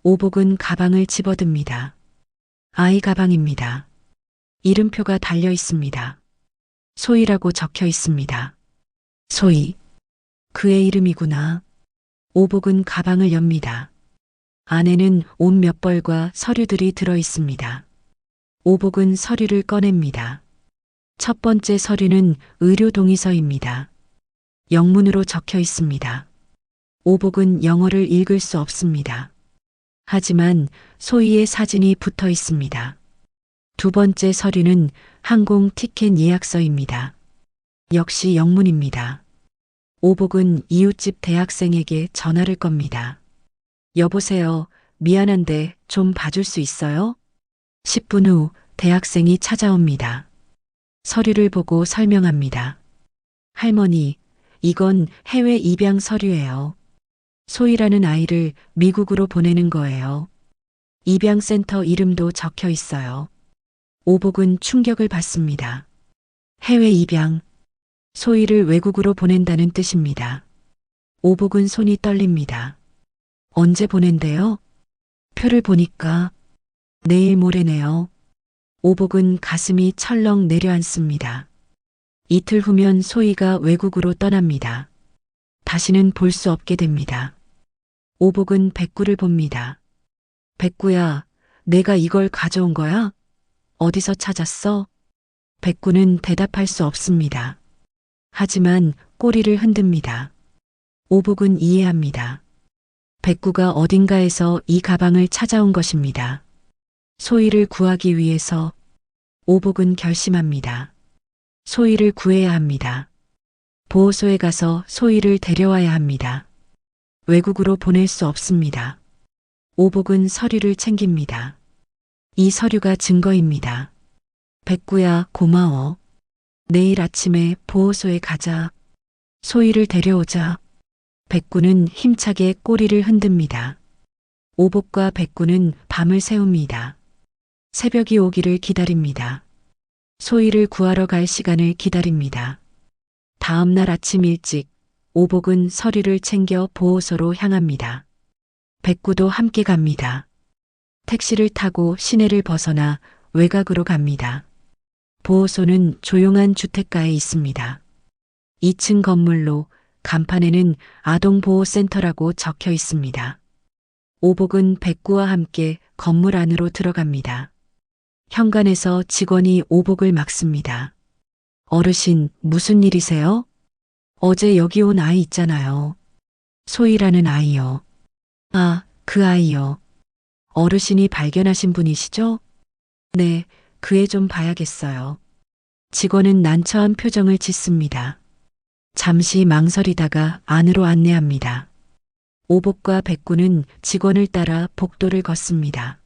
오복은 가방을 집어듭니다. 아이 가방입니다. 이름표가 달려 있습니다. 소희라고 적혀 있습니다. 소희. 그의 이름이구나. 오복은 가방을 엽니다. 안에는 옷 몇 벌과 서류들이 들어 있습니다. 오복은 서류를 꺼냅니다. 첫 번째 서류는 의료 동의서입니다. 영문으로 적혀 있습니다. 오복은 영어를 읽을 수 없습니다. 하지만 소희의 사진이 붙어 있습니다. 두 번째 서류는 항공 티켓 예약서입니다. 역시 영문입니다. 오복은 이웃집 대학생에게 전화를 겁니다. 여보세요. 미안한데 좀 봐줄 수 있어요? 10분 후 대학생이 찾아옵니다. 서류를 보고 설명합니다. 할머니, 이건 해외 입양 서류예요. 소희라는 아이를 미국으로 보내는 거예요. 입양센터 이름도 적혀 있어요. 오복은 충격을 받습니다. 해외 입양. 소희를 외국으로 보낸다는 뜻입니다. 오복은 손이 떨립니다. 언제 보낸대요? 표를 보니까 내일 모레네요. 오복은 가슴이 철렁 내려앉습니다. 이틀 후면 소희가 외국으로 떠납니다. 다시는 볼 수 없게 됩니다. 오복은 백구를 봅니다. 백구야, 내가 이걸 가져온 거야? 어디서 찾았어? 백구는 대답할 수 없습니다. 하지만 꼬리를 흔듭니다. 오복은 이해합니다. 백구가 어딘가에서 이 가방을 찾아온 것입니다. 소희를 구하기 위해서 오복은 결심합니다. 소희를 구해야 합니다. 보호소에 가서 소희를 데려와야 합니다. 외국으로 보낼 수 없습니다. 오복은 서류를 챙깁니다. 이 서류가 증거입니다. 백구야, 고마워. 내일 아침에 보호소에 가자. 소희를 데려오자. 백구는 힘차게 꼬리를 흔듭니다. 오복과 백구는 밤을 새웁니다. 새벽이 오기를 기다립니다. 소희를 구하러 갈 시간을 기다립니다. 다음 날 아침 일찍 오복은 서류를 챙겨 보호소로 향합니다. 백구도 함께 갑니다. 택시를 타고 시내를 벗어나 외곽으로 갑니다. 보호소는 조용한 주택가에 있습니다. 2층 건물로 간판에는 아동보호센터라고 적혀 있습니다. 오복은 백구와 함께 건물 안으로 들어갑니다. 현관에서 직원이 오복을 막습니다. 어르신, 무슨 일이세요? 어제 여기 온 아이 있잖아요. 소희라는 아이요. 아, 그 아이요. 어르신이 발견하신 분이시죠? 네, 그 애 좀 봐야겠어요. 직원은 난처한 표정을 짓습니다. 잠시 망설이다가 안으로 안내합니다. 오복과 백구는 직원을 따라 복도를 걷습니다.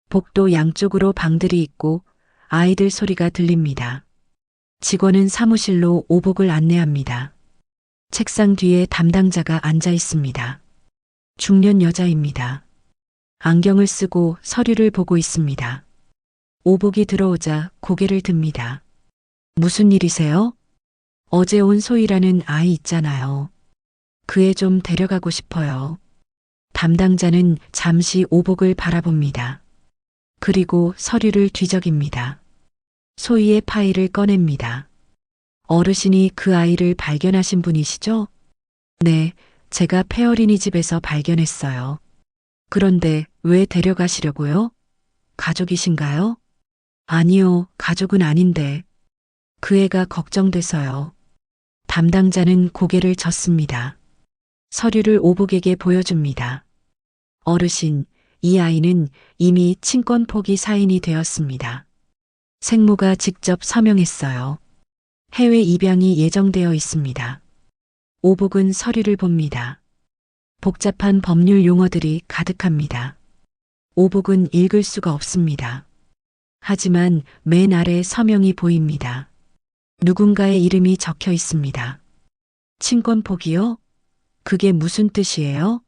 복도 양쪽으로 방들이 있고 아이들 소리가 들립니다. 직원은 사무실로 오복을 안내합니다. 책상 뒤에 담당자가 앉아 있습니다. 중년 여자입니다. 안경을 쓰고 서류를 보고 있습니다. 오복이 들어오자 고개를 듭니다. 무슨 일이세요? 어제 온 소희라는 아이 있잖아요. 그 애 좀 데려가고 싶어요. 담당자는 잠시 오복을 바라봅니다. 그리고 서류를 뒤적입니다. 소희의 파일을 꺼냅니다. 어르신이 그 아이를 발견하신 분이시죠? 네, 제가 페어리니집에서 발견했어요. 그런데 왜 데려가시려고요? 가족이신가요? 아니요, 가족은 아닌데. 그 애가 걱정돼서요. 담당자는 고개를 젓습니다. 서류를 오복에게 보여줍니다. 어르신, 이 아이는 이미 친권 포기 사인이 되었습니다. 생모가 직접 서명했어요. 해외 입양이 예정되어 있습니다. 오복은 서류를 봅니다. 복잡한 법률 용어들이 가득합니다. 오복은 읽을 수가 없습니다. 하지만 맨 아래 서명이 보입니다. 누군가의 이름이 적혀 있습니다. 친권 포기요? 그게 무슨 뜻이에요?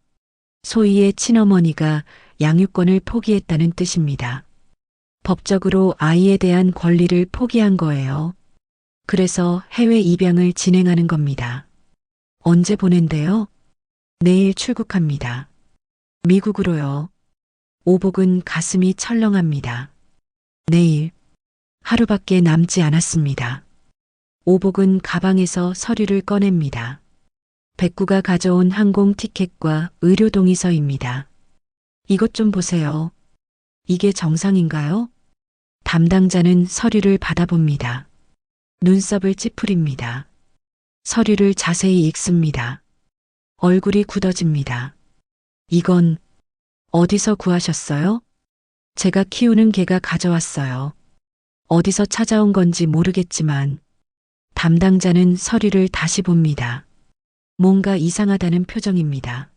소희의 친어머니가 양육권을 포기했다는 뜻입니다. 법적으로 아이에 대한 권리를 포기한 거예요. 그래서 해외 입양을 진행하는 겁니다. 언제 보낸대요? 내일 출국합니다. 미국으로요. 오복은 가슴이 철렁합니다. 내일. 하루밖에 남지 않았습니다. 오복은 가방에서 서류를 꺼냅니다. 백구가 가져온 항공 티켓과 의료 동의서입니다. 이것 좀 보세요. 이게 정상인가요? 담당자는 서류를 받아봅니다. 눈썹을 찌푸립니다. 서류를 자세히 읽습니다. 얼굴이 굳어집니다. 이건 어디서 구하셨어요? 제가 키우는 개가 가져왔어요. 어디서 찾아온 건지 모르겠지만 담당자는 서류를 다시 봅니다. 뭔가 이상하다는 표정입니다.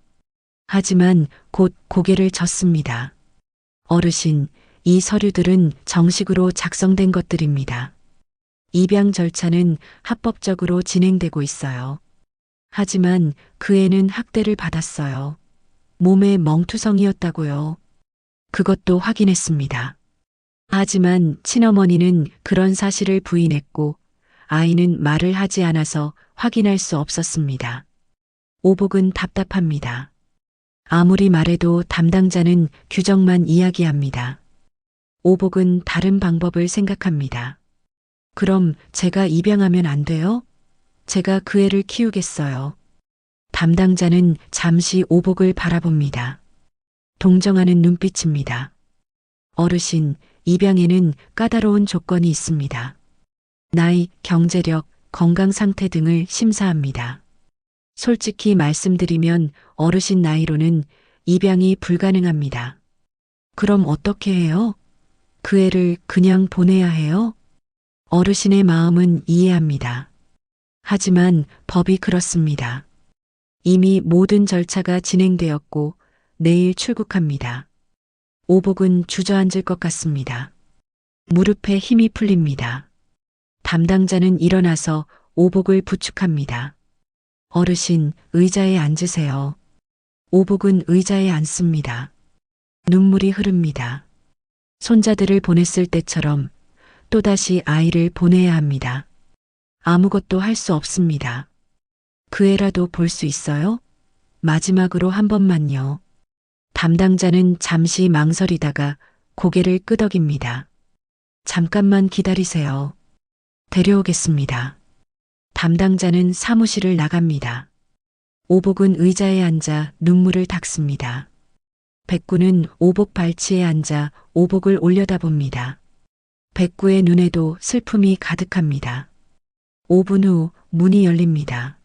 하지만 곧 고개를 젓습니다. 어르신, 이 서류들은 정식으로 작성된 것들입니다. 입양 절차는 합법적으로 진행되고 있어요. 하지만 그 애는 학대를 받았어요. 몸에 멍투성이었다고요. 그것도 확인했습니다. 하지만 친어머니는 그런 사실을 부인했고 아이는 말을 하지 않아서 확인할 수 없었습니다. 오복은 답답합니다. 아무리 말해도 담당자는 규정만 이야기합니다. 오복은 다른 방법을 생각합니다. 그럼 제가 입양하면 안 돼요? 제가 그 애를 키우겠어요. 담당자는 잠시 오복을 바라봅니다. 동정하는 눈빛입니다. 어르신, 입양에는 까다로운 조건이 있습니다. 나이, 경제력, 건강 상태 등을 심사합니다. 솔직히 말씀드리면 어르신 나이로는 입양이 불가능합니다. 그럼 어떻게 해요? 그 애를 그냥 보내야 해요? 어르신의 마음은 이해합니다. 하지만 법이 그렇습니다. 이미 모든 절차가 진행되었고 내일 출국합니다. 오복은 주저앉을 것 같습니다. 무릎에 힘이 풀립니다. 담당자는 일어나서 오복을 부축합니다. 어르신, 의자에 앉으세요. 오복은 의자에 앉습니다. 눈물이 흐릅니다. 손자들을 보냈을 때처럼 또다시 아이를 보내야 합니다. 아무것도 할 수 없습니다. 그 애라도 볼 수 있어요? 마지막으로 한 번만요. 담당자는 잠시 망설이다가 고개를 끄덕입니다. 잠깐만 기다리세요. 데려오겠습니다. 담당자는 사무실을 나갑니다. 오복은 의자에 앉아 눈물을 닦습니다. 백구는 오복 발치에 앉아 오복을 올려다봅니다. 백구의 눈에도 슬픔이 가득합니다. 5분 후 문이 열립니다.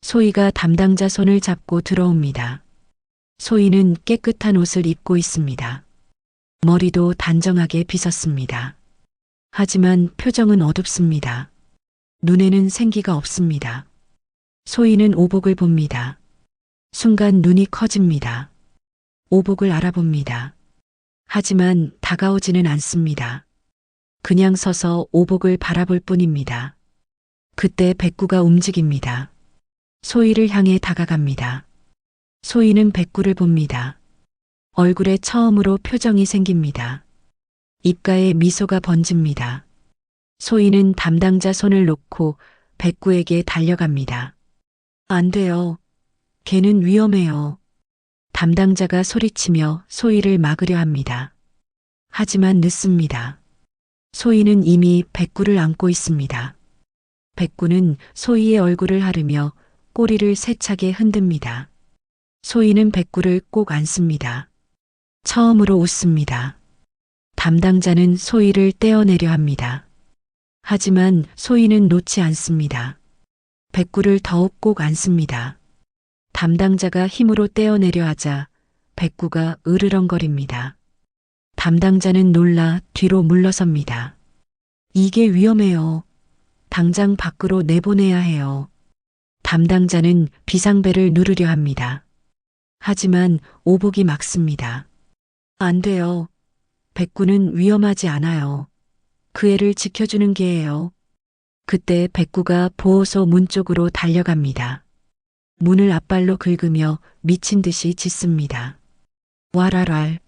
소희가 담당자 손을 잡고 들어옵니다. 소희는 깨끗한 옷을 입고 있습니다. 머리도 단정하게 빗었습니다. 하지만 표정은 어둡습니다. 눈에는 생기가 없습니다. 소희는 오복을 봅니다. 순간 눈이 커집니다. 오복을 알아봅니다. 하지만 다가오지는 않습니다. 그냥 서서 오복을 바라볼 뿐입니다. 그때 백구가 움직입니다. 소희를 향해 다가갑니다. 소희는 백구를 봅니다. 얼굴에 처음으로 표정이 생깁니다. 입가에 미소가 번집니다. 소희는 담당자 손을 놓고 백구에게 달려갑니다. 안 돼요. 걔는 위험해요. 담당자가 소리치며 소희를 막으려 합니다. 하지만 늦습니다. 소희는 이미 백구를 안고 있습니다. 백구는 소희의 얼굴을 하르며 꼬리를 세차게 흔듭니다. 소희는 백구를 꼭 안습니다. 처음으로 웃습니다. 담당자는 소희를 떼어내려 합니다. 하지만 소희는 놓지 않습니다. 백구를 더욱 꼭 안습니다. 담당자가 힘으로 떼어내려 하자 백구가 으르렁거립니다. 담당자는 놀라 뒤로 물러섭니다. 이게 위험해요. 당장 밖으로 내보내야 해요. 담당자는 비상벨을 누르려 합니다. 하지만 오복이 막습니다. 안 돼요. 백구는 위험하지 않아요. 그 애를 지켜주는 게예요. 그때 백구가 보호소 문 쪽으로 달려갑니다. 문을 앞발로 긁으며 미친 듯이 짖습니다. 와랄랄.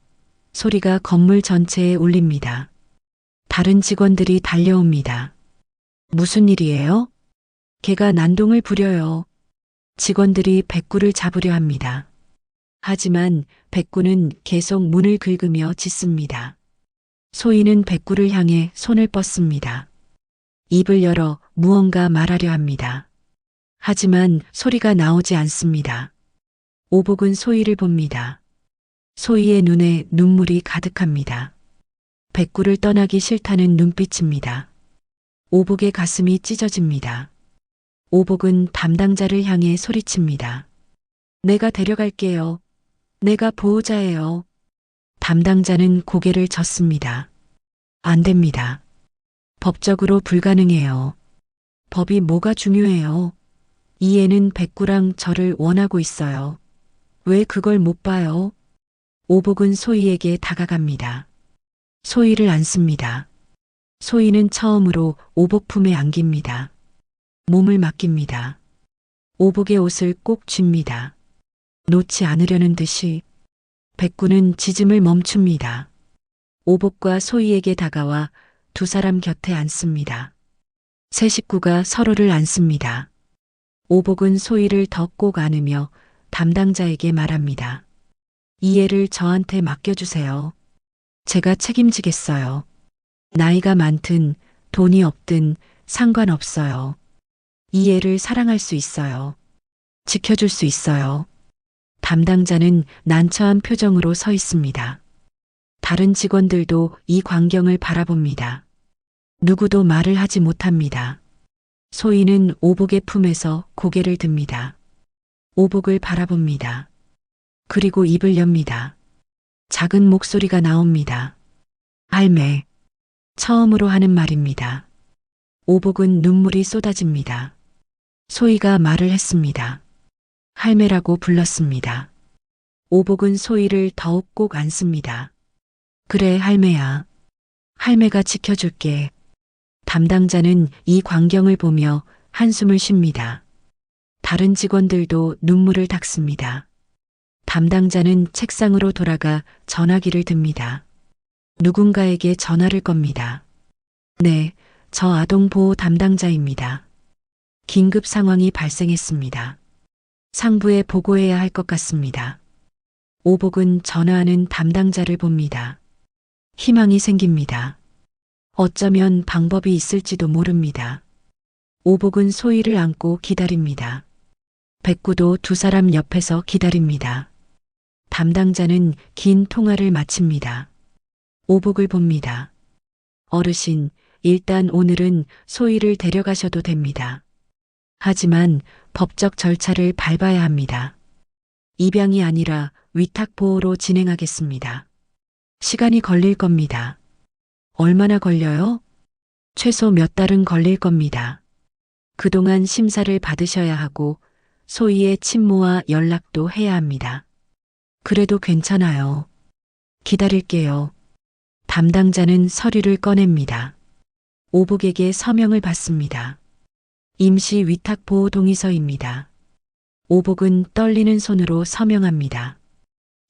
소리가 건물 전체에 울립니다. 다른 직원들이 달려옵니다. 무슨 일이에요? 걔가 난동을 부려요. 직원들이 백구를 잡으려 합니다. 하지만 백구는 계속 문을 긁으며 짖습니다. 소희는 백구를 향해 손을 뻗습니다. 입을 열어 무언가 말하려 합니다. 하지만 소리가 나오지 않습니다. 오복은 소희를 봅니다. 소희의 눈에 눈물이 가득합니다. 백구를 떠나기 싫다는 눈빛입니다. 오복의 가슴이 찢어집니다. 오복은 담당자를 향해 소리칩니다. 내가 데려갈게요. 내가 보호자예요. 담당자는 고개를 젓습니다. 안 됩니다. 법적으로 불가능해요. 법이 뭐가 중요해요? 이 애는 백구랑 저를 원하고 있어요. 왜 그걸 못 봐요? 오복은 소희에게 다가갑니다. 소희를 안습니다. 소희는 처음으로 오복 품에 안깁니다. 몸을 맡깁니다. 오복의 옷을 꼭 쥡니다. 놓지 않으려는 듯이 백구는 짖음을 멈춥니다. 오복과 소희에게 다가와 두 사람 곁에 앉습니다. 세 식구가 서로를 안습니다. 오복은 소희를 더 꼭 안으며 담당자에게 말합니다. 이 애를 저한테 맡겨주세요. 제가 책임지겠어요. 나이가 많든 돈이 없든 상관없어요. 이 애를 사랑할 수 있어요. 지켜줄 수 있어요. 담당자는 난처한 표정으로 서 있습니다. 다른 직원들도 이 광경을 바라봅니다. 누구도 말을 하지 못합니다. 소희는 오복의 품에서 고개를 듭니다. 오복을 바라봅니다. 그리고 입을 엽니다. 작은 목소리가 나옵니다. 할매. 처음으로 하는 말입니다. 오복은 눈물이 쏟아집니다. 소희가 말을 했습니다. 할매라고 불렀습니다. 오복은 소희를 더욱 꼭 안습니다. 그래, 할매야. 할매가 지켜줄게. 담당자는 이 광경을 보며 한숨을 쉽니다. 다른 직원들도 눈물을 닦습니다. 담당자는 책상으로 돌아가 전화기를 듭니다. 누군가에게 전화를 겁니다. 네, 저 아동보호 담당자입니다. 긴급 상황이 발생했습니다. 상부에 보고해야 할 것 같습니다. 오복은 전화하는 담당자를 봅니다. 희망이 생깁니다. 어쩌면 방법이 있을지도 모릅니다. 오복은 소희를 안고 기다립니다. 백구도 두 사람 옆에서 기다립니다. 담당자는 긴 통화를 마칩니다. 오복을 봅니다. 어르신, 일단 오늘은 소희를 데려가셔도 됩니다. 하지만 법적 절차를 밟아야 합니다. 입양이 아니라 위탁보호로 진행하겠습니다. 시간이 걸릴 겁니다. 얼마나 걸려요? 최소 몇 달은 걸릴 겁니다. 그동안 심사를 받으셔야 하고 소희의 친모와 연락도 해야 합니다. 그래도 괜찮아요. 기다릴게요. 담당자는 서류를 꺼냅니다. 오복에게 서명을 받습니다. 임시 위탁보호 동의서입니다. 오복은 떨리는 손으로 서명합니다.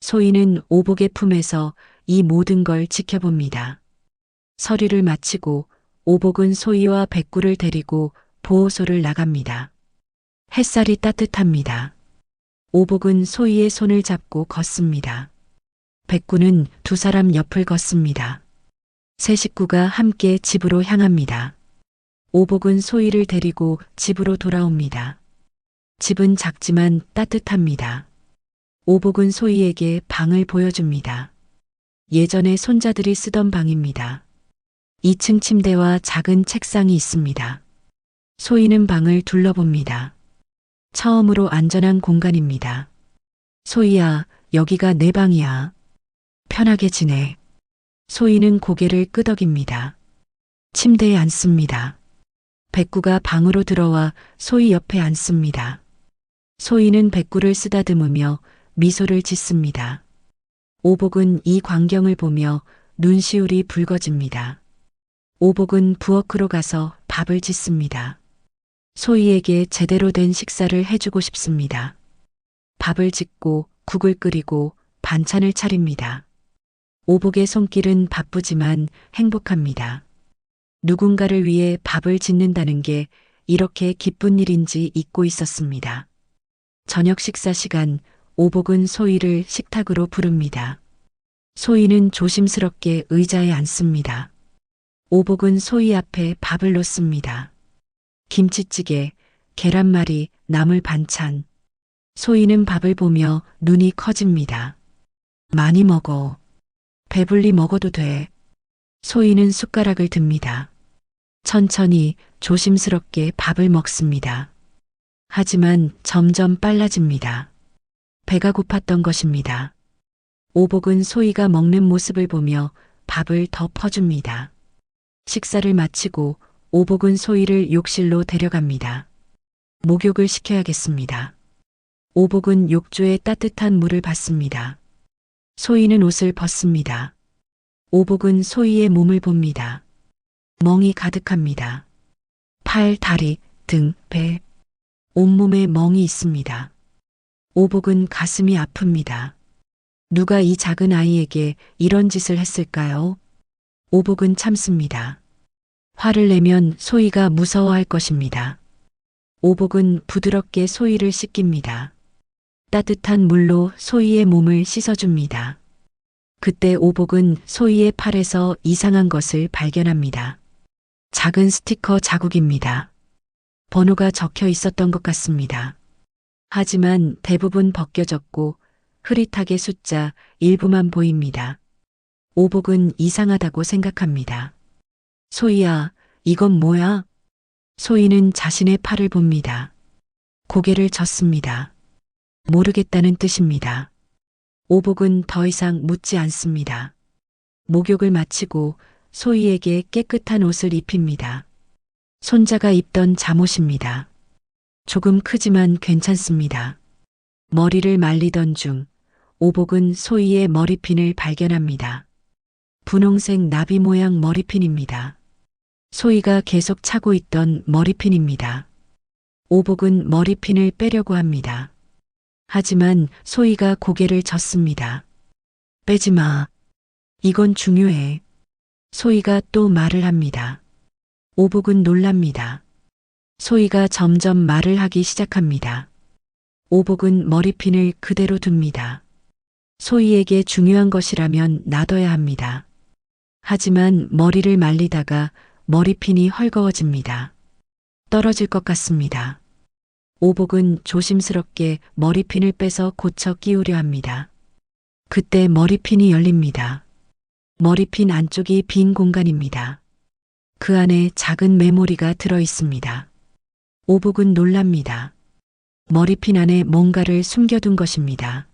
소희는 오복의 품에서 이 모든 걸 지켜봅니다. 서류를 마치고 오복은 소희와 백구를 데리고 보호소를 나갑니다. 햇살이 따뜻합니다. 오복은 소희의 손을 잡고 걷습니다. 백구는 두 사람 옆을 걷습니다. 세 식구가 함께 집으로 향합니다. 오복은 소희를 데리고 집으로 돌아옵니다. 집은 작지만 따뜻합니다. 오복은 소희에게 방을 보여줍니다. 예전에 손자들이 쓰던 방입니다. 2층 침대와 작은 책상이 있습니다. 소희는 방을 둘러봅니다. 처음으로 안전한 공간입니다. 소희야, 여기가 내 방이야. 편하게 지내. 소희는 고개를 끄덕입니다. 침대에 앉습니다. 백구가 방으로 들어와 소희 옆에 앉습니다. 소희는 백구를 쓰다듬으며 미소를 짓습니다. 오복은 이 광경을 보며 눈시울이 붉어집니다. 오복은 부엌으로 가서 밥을 짓습니다. 소희에게 제대로 된 식사를 해주고 싶습니다. 밥을 짓고 국을 끓이고 반찬을 차립니다. 오복의 손길은 바쁘지만 행복합니다. 누군가를 위해 밥을 짓는다는 게 이렇게 기쁜 일인지 잊고 있었습니다. 저녁 식사 시간, 오복은 소희를 식탁으로 부릅니다. 소희는 조심스럽게 의자에 앉습니다. 오복은 소희 앞에 밥을 놓습니다. 김치찌개, 계란말이, 나물 반찬. 소희는 밥을 보며 눈이 커집니다. 많이 먹어. 배불리 먹어도 돼. 소희는 숟가락을 듭니다. 천천히 조심스럽게 밥을 먹습니다. 하지만 점점 빨라집니다. 배가 고팠던 것입니다. 오복은 소희가 먹는 모습을 보며 밥을 더 퍼줍니다. 식사를 마치고 오복은 소희를 욕실로 데려갑니다. 목욕을 시켜야겠습니다. 오복은 욕조에 따뜻한 물을 받습니다. 소희는 옷을 벗습니다. 오복은 소희의 몸을 봅니다. 멍이 가득합니다. 팔, 다리, 등, 배, 온몸에 멍이 있습니다. 오복은 가슴이 아픕니다. 누가 이 작은 아이에게 이런 짓을 했을까요? 오복은 참습니다. 화를 내면 소희가 무서워할 것입니다. 오복은 부드럽게 소희를 씻깁니다. 따뜻한 물로 소희의 몸을 씻어줍니다. 그때 오복은 소희의 팔에서 이상한 것을 발견합니다. 작은 스티커 자국입니다. 번호가 적혀 있었던 것 같습니다. 하지만 대부분 벗겨졌고 흐릿하게 숫자 일부만 보입니다. 오복은 이상하다고 생각합니다. 소희야, 이건 뭐야? 소희는 자신의 팔을 봅니다. 고개를 젓습니다. 모르겠다는 뜻입니다. 오복은 더 이상 묻지 않습니다. 목욕을 마치고 소희에게 깨끗한 옷을 입힙니다. 손자가 입던 잠옷입니다. 조금 크지만 괜찮습니다. 머리를 말리던 중 오복은 소희의 머리핀을 발견합니다. 분홍색 나비 모양 머리핀입니다. 소희가 계속 차고 있던 머리핀입니다. 오복은 머리핀을 빼려고 합니다. 하지만 소희가 고개를 젓습니다. 빼지 마. 이건 중요해. 소희가 또 말을 합니다. 오복은 놀랍니다. 소희가 점점 말을 하기 시작합니다. 오복은 머리핀을 그대로 둡니다. 소희에게 중요한 것이라면 놔둬야 합니다. 하지만 머리를 말리다가 머리핀이 헐거워집니다. 떨어질 것 같습니다. 오복은 조심스럽게 머리핀을 빼서 고쳐 끼우려 합니다. 그때 머리핀이 열립니다. 머리핀 안쪽이 빈 공간입니다. 그 안에 작은 메모리가 들어 있습니다. 오복은 놀랍니다. 머리핀 안에 뭔가를 숨겨둔 것입니다.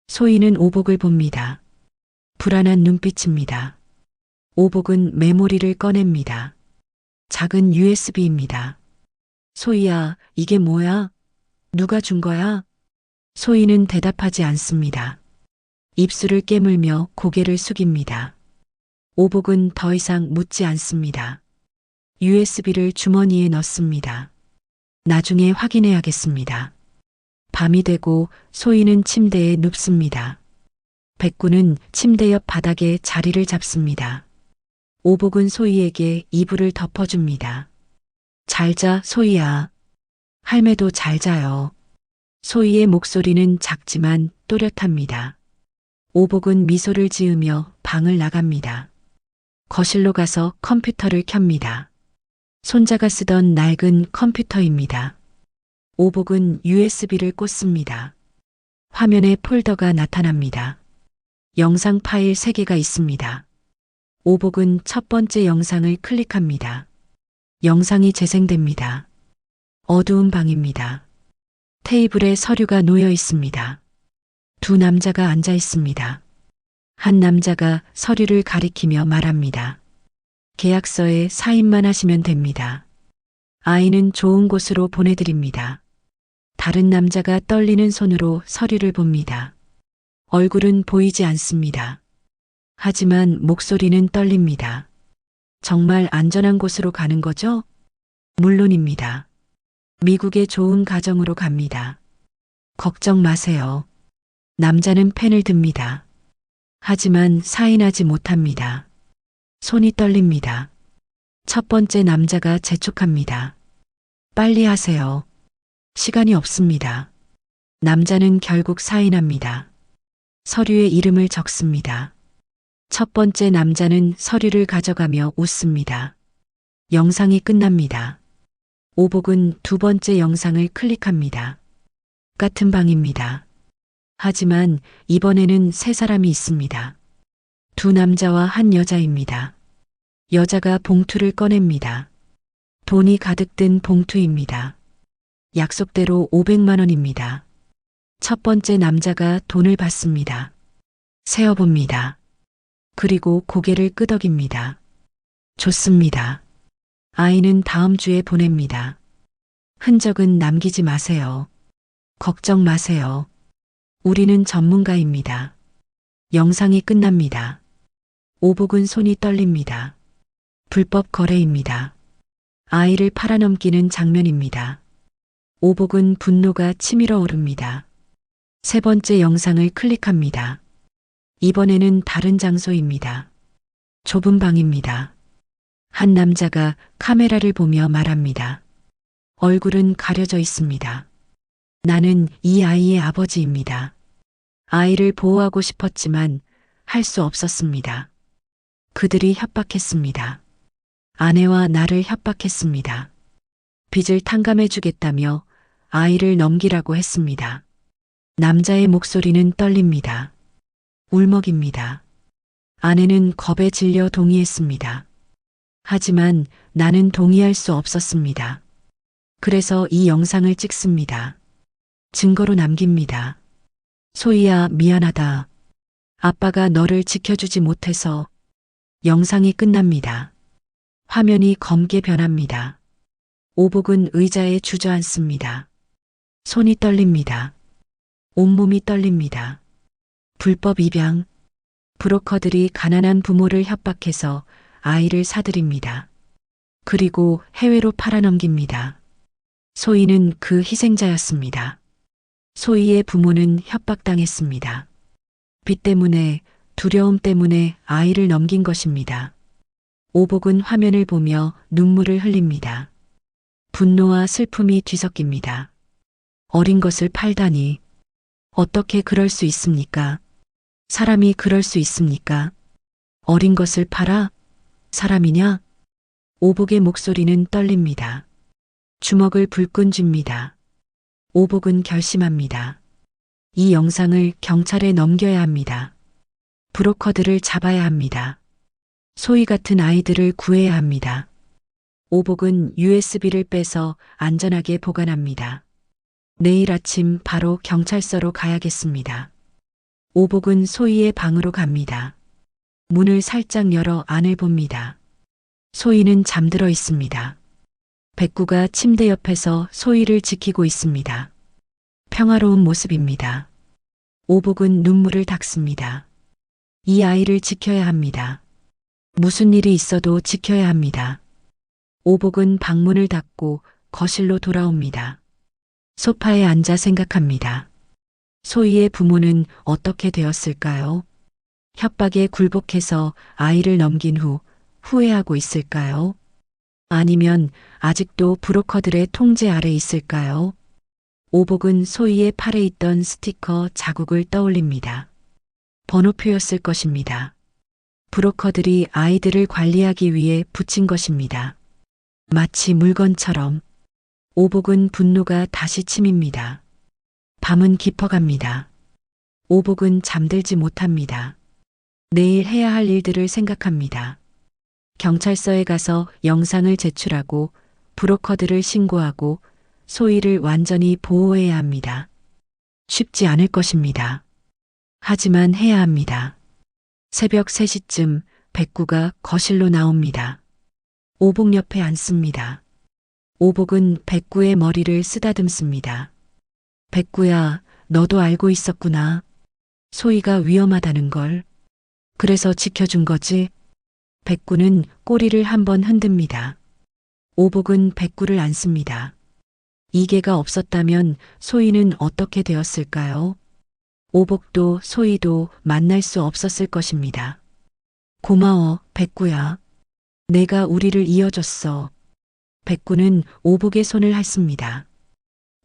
소희는 오복을 봅니다. 불안한 눈빛입니다. 오복은 메모리를 꺼냅니다. 작은 USB입니다. 소희야, 이게 뭐야? 누가 준 거야? 소희는 대답하지 않습니다. 입술을 깨물며 고개를 숙입니다. 오복은 더 이상 묻지 않습니다. USB를 주머니에 넣습니다. 나중에 확인해야겠습니다. 밤이 되고 소희는 침대에 눕습니다. 백구는 침대 옆 바닥에 자리를 잡습니다. 오복은 소희에게 이불을 덮어줍니다. 잘 자, 소희야. 할매도 잘 자요. 소희의 목소리는 작지만 또렷합니다. 오복은 미소를 지으며 방을 나갑니다. 거실로 가서 컴퓨터를 켭니다. 손자가 쓰던 낡은 컴퓨터입니다. 오복은 USB를 꽂습니다. 화면에 폴더가 나타납니다. 영상 파일 3개가 있습니다. 오복은 첫 번째 영상을 클릭합니다. 영상이 재생됩니다. 어두운 방입니다. 테이블에 서류가 놓여 있습니다. 두 남자가 앉아 있습니다. 한 남자가 서류를 가리키며 말합니다. 계약서에 사인만 하시면 됩니다. 아이는 좋은 곳으로 보내드립니다. 다른 남자가 떨리는 손으로 서류를 봅니다. 얼굴은 보이지 않습니다. 하지만 목소리는 떨립니다. 정말 안전한 곳으로 가는 거죠? 물론입니다. 미국의 좋은 가정으로 갑니다. 걱정 마세요. 남자는 펜을 듭니다. 하지만 사인하지 못합니다. 손이 떨립니다. 첫 번째 남자가 재촉합니다. 빨리 하세요. 시간이 없습니다. 남자는 결국 사인합니다. 서류에 이름을 적습니다. 첫 번째 남자는 서류를 가져가며 웃습니다. 영상이 끝납니다. 오복은 두 번째 영상을 클릭합니다. 같은 방입니다. 하지만 이번에는 세 사람이 있습니다. 두 남자와 한 여자입니다. 여자가 봉투를 꺼냅니다. 돈이 가득 든 봉투입니다. 약속대로 500만 원입니다. 첫 번째 남자가 돈을 받습니다. 세어봅니다. 그리고 고개를 끄덕입니다. 좋습니다. 아이는 다음 주에 보냅니다. 흔적은 남기지 마세요. 걱정 마세요. 우리는 전문가입니다. 영상이 끝납니다. 오복은 손이 떨립니다. 불법 거래입니다. 아이를 팔아넘기는 장면입니다. 오복은 분노가 치밀어 오릅니다. 세 번째 영상을 클릭합니다. 이번에는 다른 장소입니다. 좁은 방입니다. 한 남자가 카메라를 보며 말합니다. 얼굴은 가려져 있습니다. 나는 이 아이의 아버지입니다. 아이를 보호하고 싶었지만 할 수 없었습니다. 그들이 협박했습니다. 아내와 나를 협박했습니다. 빚을 탕감해 주겠다며 아이를 넘기라고 했습니다. 남자의 목소리는 떨립니다. 울먹입니다. 아내는 겁에 질려 동의했습니다. 하지만 나는 동의할 수 없었습니다. 그래서 이 영상을 찍습니다. 증거로 남깁니다. 소희야, 미안하다. 아빠가 너를 지켜주지 못해서. 영상이 끝납니다. 화면이 검게 변합니다. 오복은 의자에 주저앉습니다. 손이 떨립니다. 온몸이 떨립니다. 불법 입양. 브로커들이 가난한 부모를 협박해서 아이를 사들입니다. 그리고 해외로 팔아넘깁니다. 소희는 그 희생자였습니다. 소희의 부모는 협박당했습니다. 빚 때문에, 두려움 때문에 아이를 넘긴 것입니다. 오복은 화면을 보며 눈물을 흘립니다. 분노와 슬픔이 뒤섞입니다. 어린 것을 팔다니. 어떻게 그럴 수 있습니까? 사람이 그럴 수 있습니까? 어린 것을 팔아? 사람이냐? 오복의 목소리는 떨립니다. 주먹을 불끈 쥡니다. 오복은 결심합니다. 이 영상을 경찰에 넘겨야 합니다. 브로커들을 잡아야 합니다. 소희 같은 아이들을 구해야 합니다. 오복은 USB를 빼서 안전하게 보관합니다. 내일 아침 바로 경찰서로 가야겠습니다. 오복은 소희의 방으로 갑니다. 문을 살짝 열어 안을 봅니다. 소희는 잠들어 있습니다. 백구가 침대 옆에서 소희를 지키고 있습니다. 평화로운 모습입니다. 오복은 눈물을 닦습니다. 이 아이를 지켜야 합니다. 무슨 일이 있어도 지켜야 합니다. 오복은 방문을 닫고 거실로 돌아옵니다. 소파에 앉아 생각합니다. 소희의 부모는 어떻게 되었을까요? 협박에 굴복해서 아이를 넘긴 후 후회하고 있을까요? 아니면 아직도 브로커들의 통제 아래 있을까요? 오복은 소희의 팔에 있던 스티커 자국을 떠올립니다. 번호표였을 것입니다. 브로커들이 아이들을 관리하기 위해 붙인 것입니다. 마치 물건처럼. 오복은 분노가 다시 치밉니다. 밤은 깊어갑니다. 오복은 잠들지 못합니다. 내일 해야 할 일들을 생각합니다. 경찰서에 가서 영상을 제출하고 브로커들을 신고하고 소희를 완전히 보호해야 합니다. 쉽지 않을 것입니다. 하지만 해야 합니다. 새벽 3시쯤 백구가 거실로 나옵니다. 오복 옆에 앉습니다. 오복은 백구의 머리를 쓰다듬습니다. 백구야, 너도 알고 있었구나. 소희가 위험하다는 걸. 그래서 지켜준 거지. 백구는 꼬리를 한번 흔듭니다. 오복은 백구를 안습니다. 이계가 없었다면 소희는 어떻게 되었을까요? 오복도 소희도 만날 수 없었을 것입니다. 고마워, 백구야. 내가 우리를 이어줬어. 백구는 오복의 손을 핥습니다.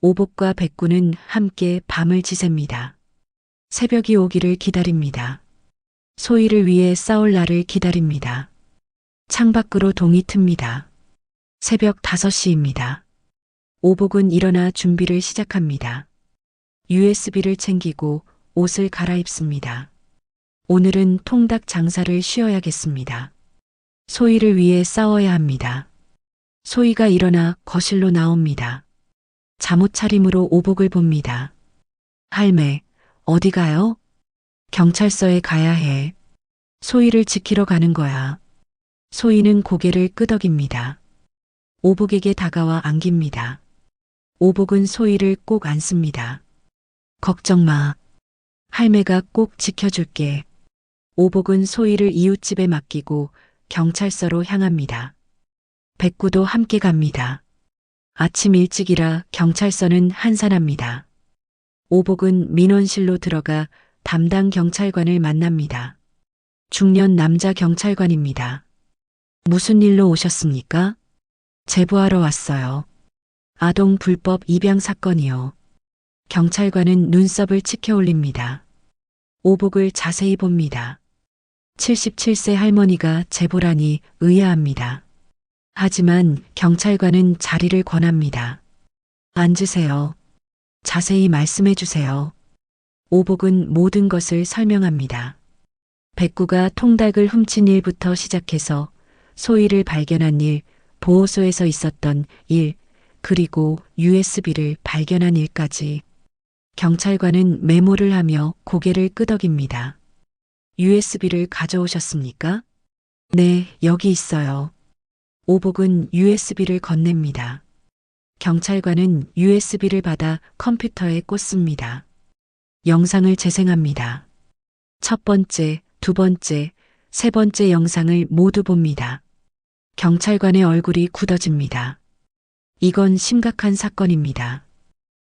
오복과 백구는 함께 밤을 지새입니다. 새벽이 오기를 기다립니다. 소희를 위해 싸울 날을 기다립니다. 창밖으로 동이 틉니다. 새벽 5시입니다. 오복은 일어나 준비를 시작합니다. USB를 챙기고 옷을 갈아입습니다. 오늘은 통닭 장사를 쉬어야겠습니다. 소희를 위해 싸워야 합니다. 소희가 일어나 거실로 나옵니다. 잠옷 차림으로 오복을 봅니다. 할매, 어디 가요? 경찰서에 가야 해. 소희를 지키러 가는 거야. 소희는 고개를 끄덕입니다. 오복에게 다가와 안깁니다. 오복은 소희를 꼭 안습니다. 걱정 마. 할매가 꼭 지켜줄게. 오복은 소희를 이웃집에 맡기고 경찰서로 향합니다. 백구도 함께 갑니다. 아침 일찍이라 경찰서는 한산합니다. 오복은 민원실로 들어가 담당 경찰관을 만납니다. 중년 남자 경찰관입니다. 무슨 일로 오셨습니까? 제보하러 왔어요. 아동 불법 입양 사건이요. 경찰관은 눈썹을 치켜 올립니다. 오복을 자세히 봅니다. 77세 할머니가 제보라니 의아합니다. 하지만 경찰관은 자리를 권합니다. 앉으세요. 자세히 말씀해 주세요. 오복은 모든 것을 설명합니다. 백구가 통닭을 훔친 일부터 시작해서 소희를 발견한 일, 보호소에서 있었던 일, 그리고 USB를 발견한 일까지. 경찰관은 메모를 하며 고개를 끄덕입니다. USB를 가져오셨습니까? 네, 여기 있어요. 오복은 USB를 건넵니다. 경찰관은 USB를 받아 컴퓨터에 꽂습니다. 영상을 재생합니다. 첫 번째, 두 번째, 세 번째 영상을 모두 봅니다. 경찰관의 얼굴이 굳어집니다. 이건 심각한 사건입니다.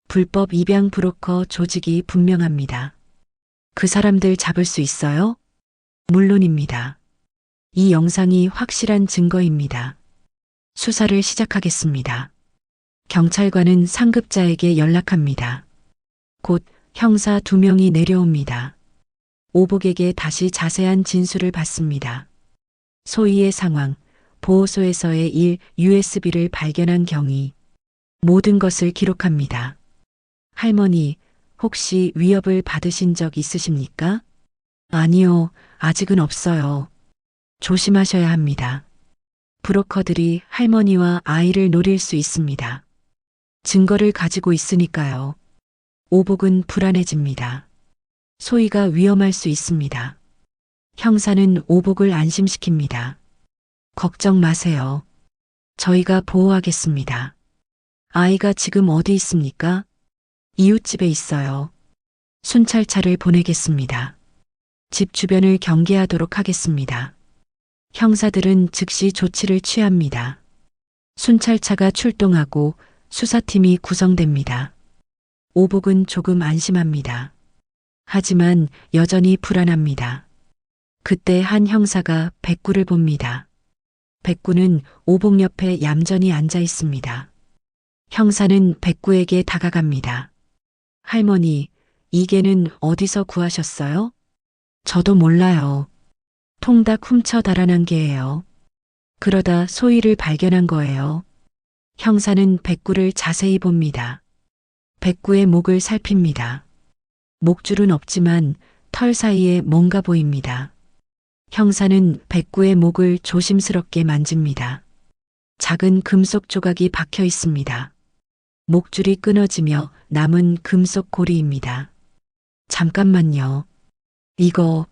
불법 입양 브로커 조직이 분명합니다. 그 사람들 잡을 수 있어요? 물론입니다. 이 영상이 확실한 증거입니다. 수사를 시작하겠습니다. 경찰관은 상급자에게 연락합니다. 곧 형사 2명이 내려옵니다. 오복에게 다시 자세한 진술을 받습니다. 소희의 상황, 보호소에서의 일, USB를 발견한 경위, 모든 것을 기록합니다. 할머니, 혹시 위협을 받으신 적 있으십니까? 아니요, 아직은 없어요. 조심하셔야 합니다. 브로커들이 할머니와 아이를 노릴 수 있습니다. 증거를 가지고 있으니까요. 오복은 불안해집니다. 소희가 위험할 수 있습니다. 형사는 오복을 안심시킵니다. 걱정 마세요. 저희가 보호하겠습니다. 아이가 지금 어디 있습니까? 이웃집에 있어요. 순찰차를 보내겠습니다. 집 주변을 경계하도록 하겠습니다. 형사들은 즉시 조치를 취합니다. 순찰차가 출동하고 수사팀이 구성됩니다. 오복은 조금 안심합니다. 하지만 여전히 불안합니다. 그때 한 형사가 백구를 봅니다. 백구는 오복 옆에 얌전히 앉아 있습니다. 형사는 백구에게 다가갑니다. 할머니, 이 개는 어디서 구하셨어요? 저도 몰라요. 통닭 훔쳐 달아난 개예요. 그러다 소희를 발견한 거예요. 형사는 백구를 자세히 봅니다. 백구의 목을 살핍니다. 목줄은 없지만 털 사이에 뭔가 보입니다. 형사는 백구의 목을 조심스럽게 만집니다. 작은 금속 조각이 박혀 있습니다. 목줄이 끊어지며 남은 금속 고리입니다. 잠깐만요. 이거.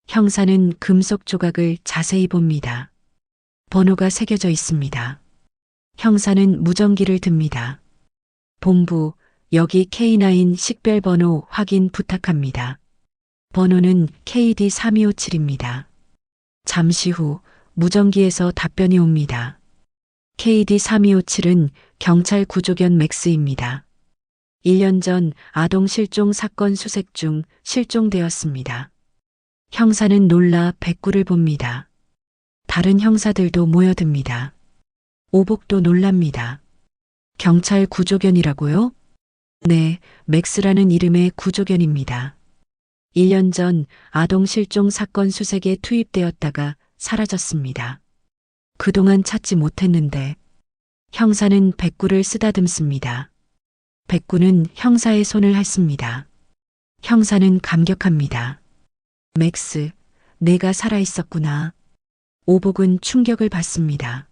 형사는 금속 조각을 자세히 봅니다. 번호가 새겨져 있습니다. 형사는 무전기를 듭니다. 본부, 여기 K9 식별번호 확인 부탁합니다. 번호는 KD3257입니다. 잠시 후 무전기에서 답변이 옵니다. KD3257은 경찰 구조견 맥스입니다. 1년 전 아동 실종 사건 수색 중 실종되었습니다. 형사는 놀라 백구를 봅니다. 다른 형사들도 모여듭니다. 오복도 놀랍니다. 경찰 구조견이라고요? 네, 맥스라는 이름의 구조견입니다. 1년 전 아동 실종 사건 수색에 투입되었다가 사라졌습니다. 그동안 찾지 못했는데. 형사는 백구를 쓰다듬습니다. 백구는 형사의 손을 핥습니다. 형사는 감격합니다. 맥스, 내가 살아있었구나. 오복은 충격을 받습니다.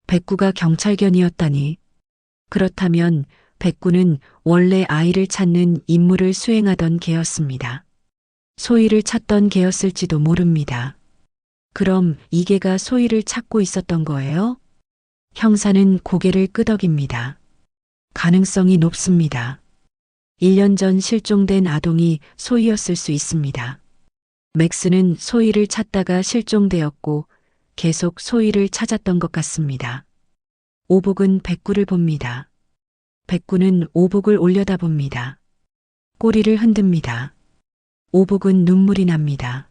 백구가 경찰견이었다니. 그렇다면 백구는 원래 아이를 찾는 임무를 수행하던 개였습니다. 소희를 찾던 개였을지도 모릅니다. 그럼 이 개가 소희를 찾고 있었던 거예요? 형사는 고개를 끄덕입니다. 가능성이 높습니다. 1년 전 실종된 아동이 소희였을 수 있습니다. 맥스는 소희를 찾다가 실종되었고 계속 소희를 찾았던 것 같습니다. 오복은 백구를 봅니다. 백구는 오복을 올려다봅니다. 꼬리를 흔듭니다. 오복은 눈물이 납니다.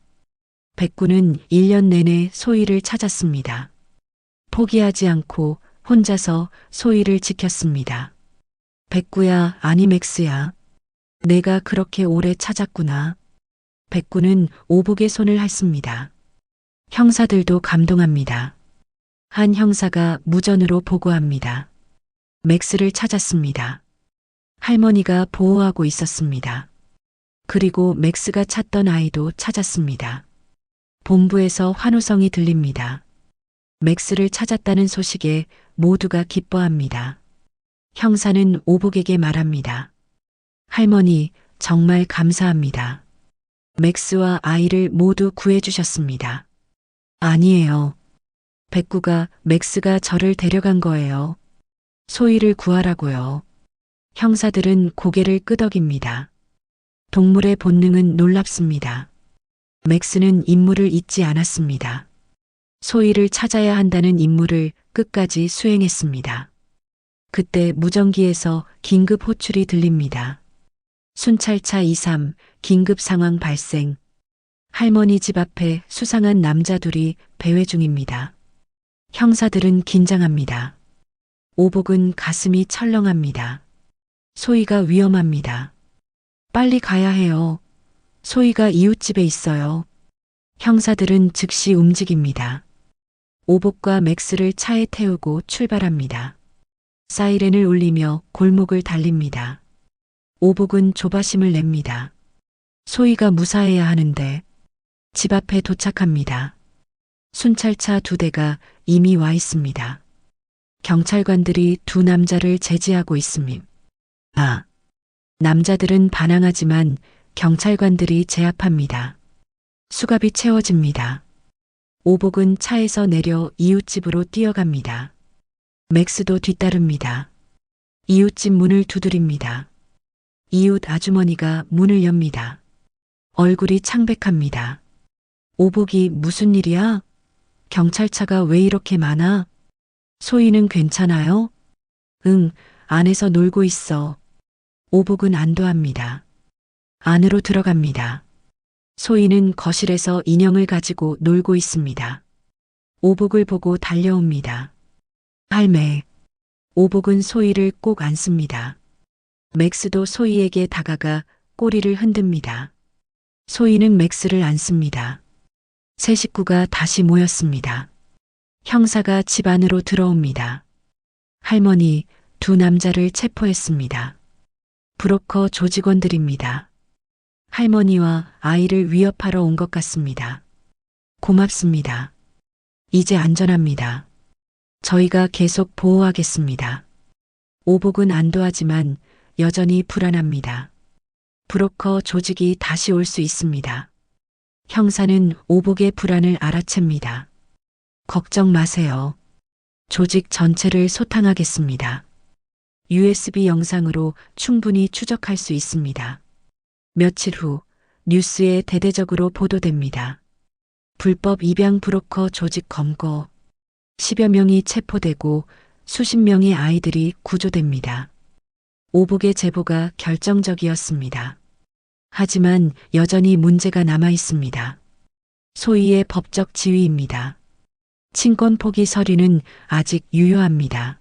백구는 1년 내내 소희를 찾았습니다. 포기하지 않고 혼자서 소희를 지켰습니다. 백구야, 아니 맥스야. 내가 그렇게 오래 찾았구나. 백구는 오복의 손을 핥습니다. 형사들도 감동합니다. 한 형사가 무전으로 보고합니다. 맥스를 찾았습니다. 할머니가 보호하고 있었습니다. 그리고 맥스가 찾던 아이도 찾았습니다. 본부에서 환호성이 들립니다. 맥스를 찾았다는 소식에 모두가 기뻐합니다. 형사는 오복에게 말합니다. 할머니, 정말 감사합니다. 맥스와 아이를 모두 구해주셨습니다. 아니에요. 백구가 맥스가 저를 데려간 거예요. 소희를 구하라고요. 형사들은 고개를 끄덕입니다. 동물의 본능은 놀랍습니다. 맥스는 임무를 잊지 않았습니다. 소희를 찾아야 한다는 임무를 끝까지 수행했습니다. 그때 무전기에서 긴급 호출이 들립니다. 순찰차 23, 긴급 상황 발생. 할머니 집 앞에 수상한 남자 둘이 배회 중입니다. 형사들은 긴장합니다. 오복은 가슴이 철렁합니다. 소희가 위험합니다. 빨리 가야 해요. 소희가 이웃집에 있어요. 형사들은 즉시 움직입니다. 오복과 맥스를 차에 태우고 출발합니다. 사이렌을 울리며 골목을 달립니다. 오복은 조바심을 냅니다. 소희가 무사해야 하는데. 집 앞에 도착합니다. 순찰차 2대가 이미 와 있습니다. 경찰관들이 두 남자를 제지하고 있습니다. 남자들은 반항하지만 경찰관들이 제압합니다. 수갑이 채워집니다. 오복은 차에서 내려 이웃집으로 뛰어갑니다. 맥스도 뒤따릅니다. 이웃집 문을 두드립니다. 이웃 아주머니가 문을 엽니다. 얼굴이 창백합니다. 오복이 무슨 일이야? 경찰차가 왜 이렇게 많아? 소희는 괜찮아요? 응, 안에서 놀고 있어. 오복은 안도합니다. 안으로 들어갑니다. 소희는 거실에서 인형을 가지고 놀고 있습니다. 오복을 보고 달려옵니다. 할매. 오복은 소희를 꼭 안습니다. 맥스도 소희에게 다가가 꼬리를 흔듭니다. 소희는 맥스를 안습니다. 세 식구가 다시 모였습니다. 형사가 집 안으로 들어옵니다. 할머니, 두 남자를 체포했습니다. 브로커 조직원들입니다. 할머니와 아이를 위협하러 온 것 같습니다. 고맙습니다. 이제 안전합니다. 저희가 계속 보호하겠습니다. 오복은 안도하지만 여전히 불안합니다. 브로커 조직이 다시 올 수 있습니다. 형사는 오복의 불안을 알아챕니다. 걱정 마세요. 조직 전체를 소탕하겠습니다. USB 영상으로 충분히 추적할 수 있습니다. 며칠 후 뉴스에 대대적으로 보도됩니다. 불법 입양 브로커 조직 검거. 10여 명이 체포되고 수십 명의 아이들이 구조됩니다. 오복의 제보가 결정적이었습니다. 하지만 여전히 문제가 남아 있습니다. 소희의 법적 지위입니다. 친권 포기 서류는 아직 유효합니다.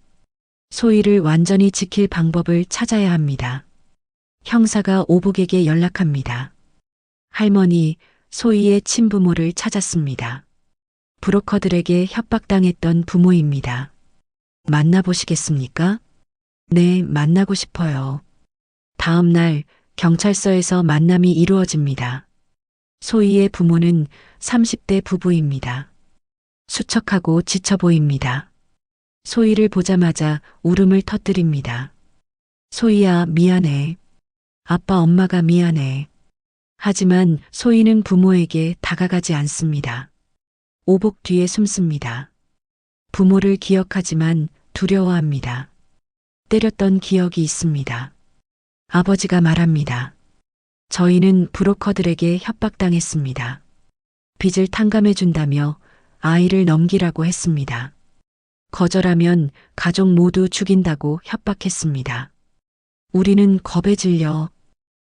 소희를 완전히 지킬 방법을 찾아야 합니다. 형사가 오복에게 연락합니다. 할머니, 소희의 친부모를 찾았습니다. 브로커들에게 협박당했던 부모입니다. 만나보시겠습니까? 네, 만나고 싶어요. 다음 날 경찰서에서 만남이 이루어집니다. 소희의 부모는 30대 부부입니다. 수척하고 지쳐 보입니다. 소희를 보자마자 울음을 터뜨립니다. 소희야, 미안해. 아빠, 엄마가 미안해. 하지만 소희는 부모에게 다가가지 않습니다. 오복 뒤에 숨습니다. 부모를 기억하지만 두려워합니다. 때렸던 기억이 있습니다. 아버지가 말합니다. 저희는 브로커들에게 협박당했습니다. 빚을 탕감해 준다며 아이를 넘기라고 했습니다. 거절하면 가족 모두 죽인다고 협박했습니다. 우리는 겁에 질려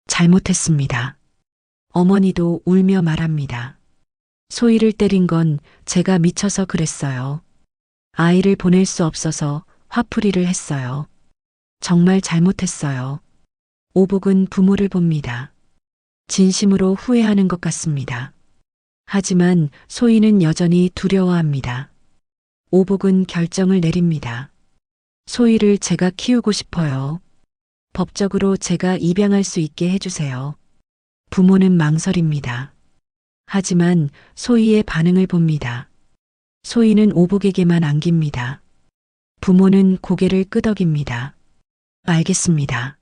잘못했습니다. 어머니도 울며 말합니다. 소희를 때린 건 제가 미쳐서 그랬어요. 아이를 보낼 수 없어서 화풀이를 했어요. 정말 잘못했어요. 오복은 부모를 봅니다. 진심으로 후회하는 것 같습니다. 하지만 소희는 여전히 두려워합니다. 오복은 결정을 내립니다. 소희를 제가 키우고 싶어요. 법적으로 제가 입양할 수 있게 해주세요. 부모는 망설입니다. 하지만 소희의 반응을 봅니다. 소희는 오복에게만 안깁니다. 부모는 고개를 끄덕입니다. 알겠습니다.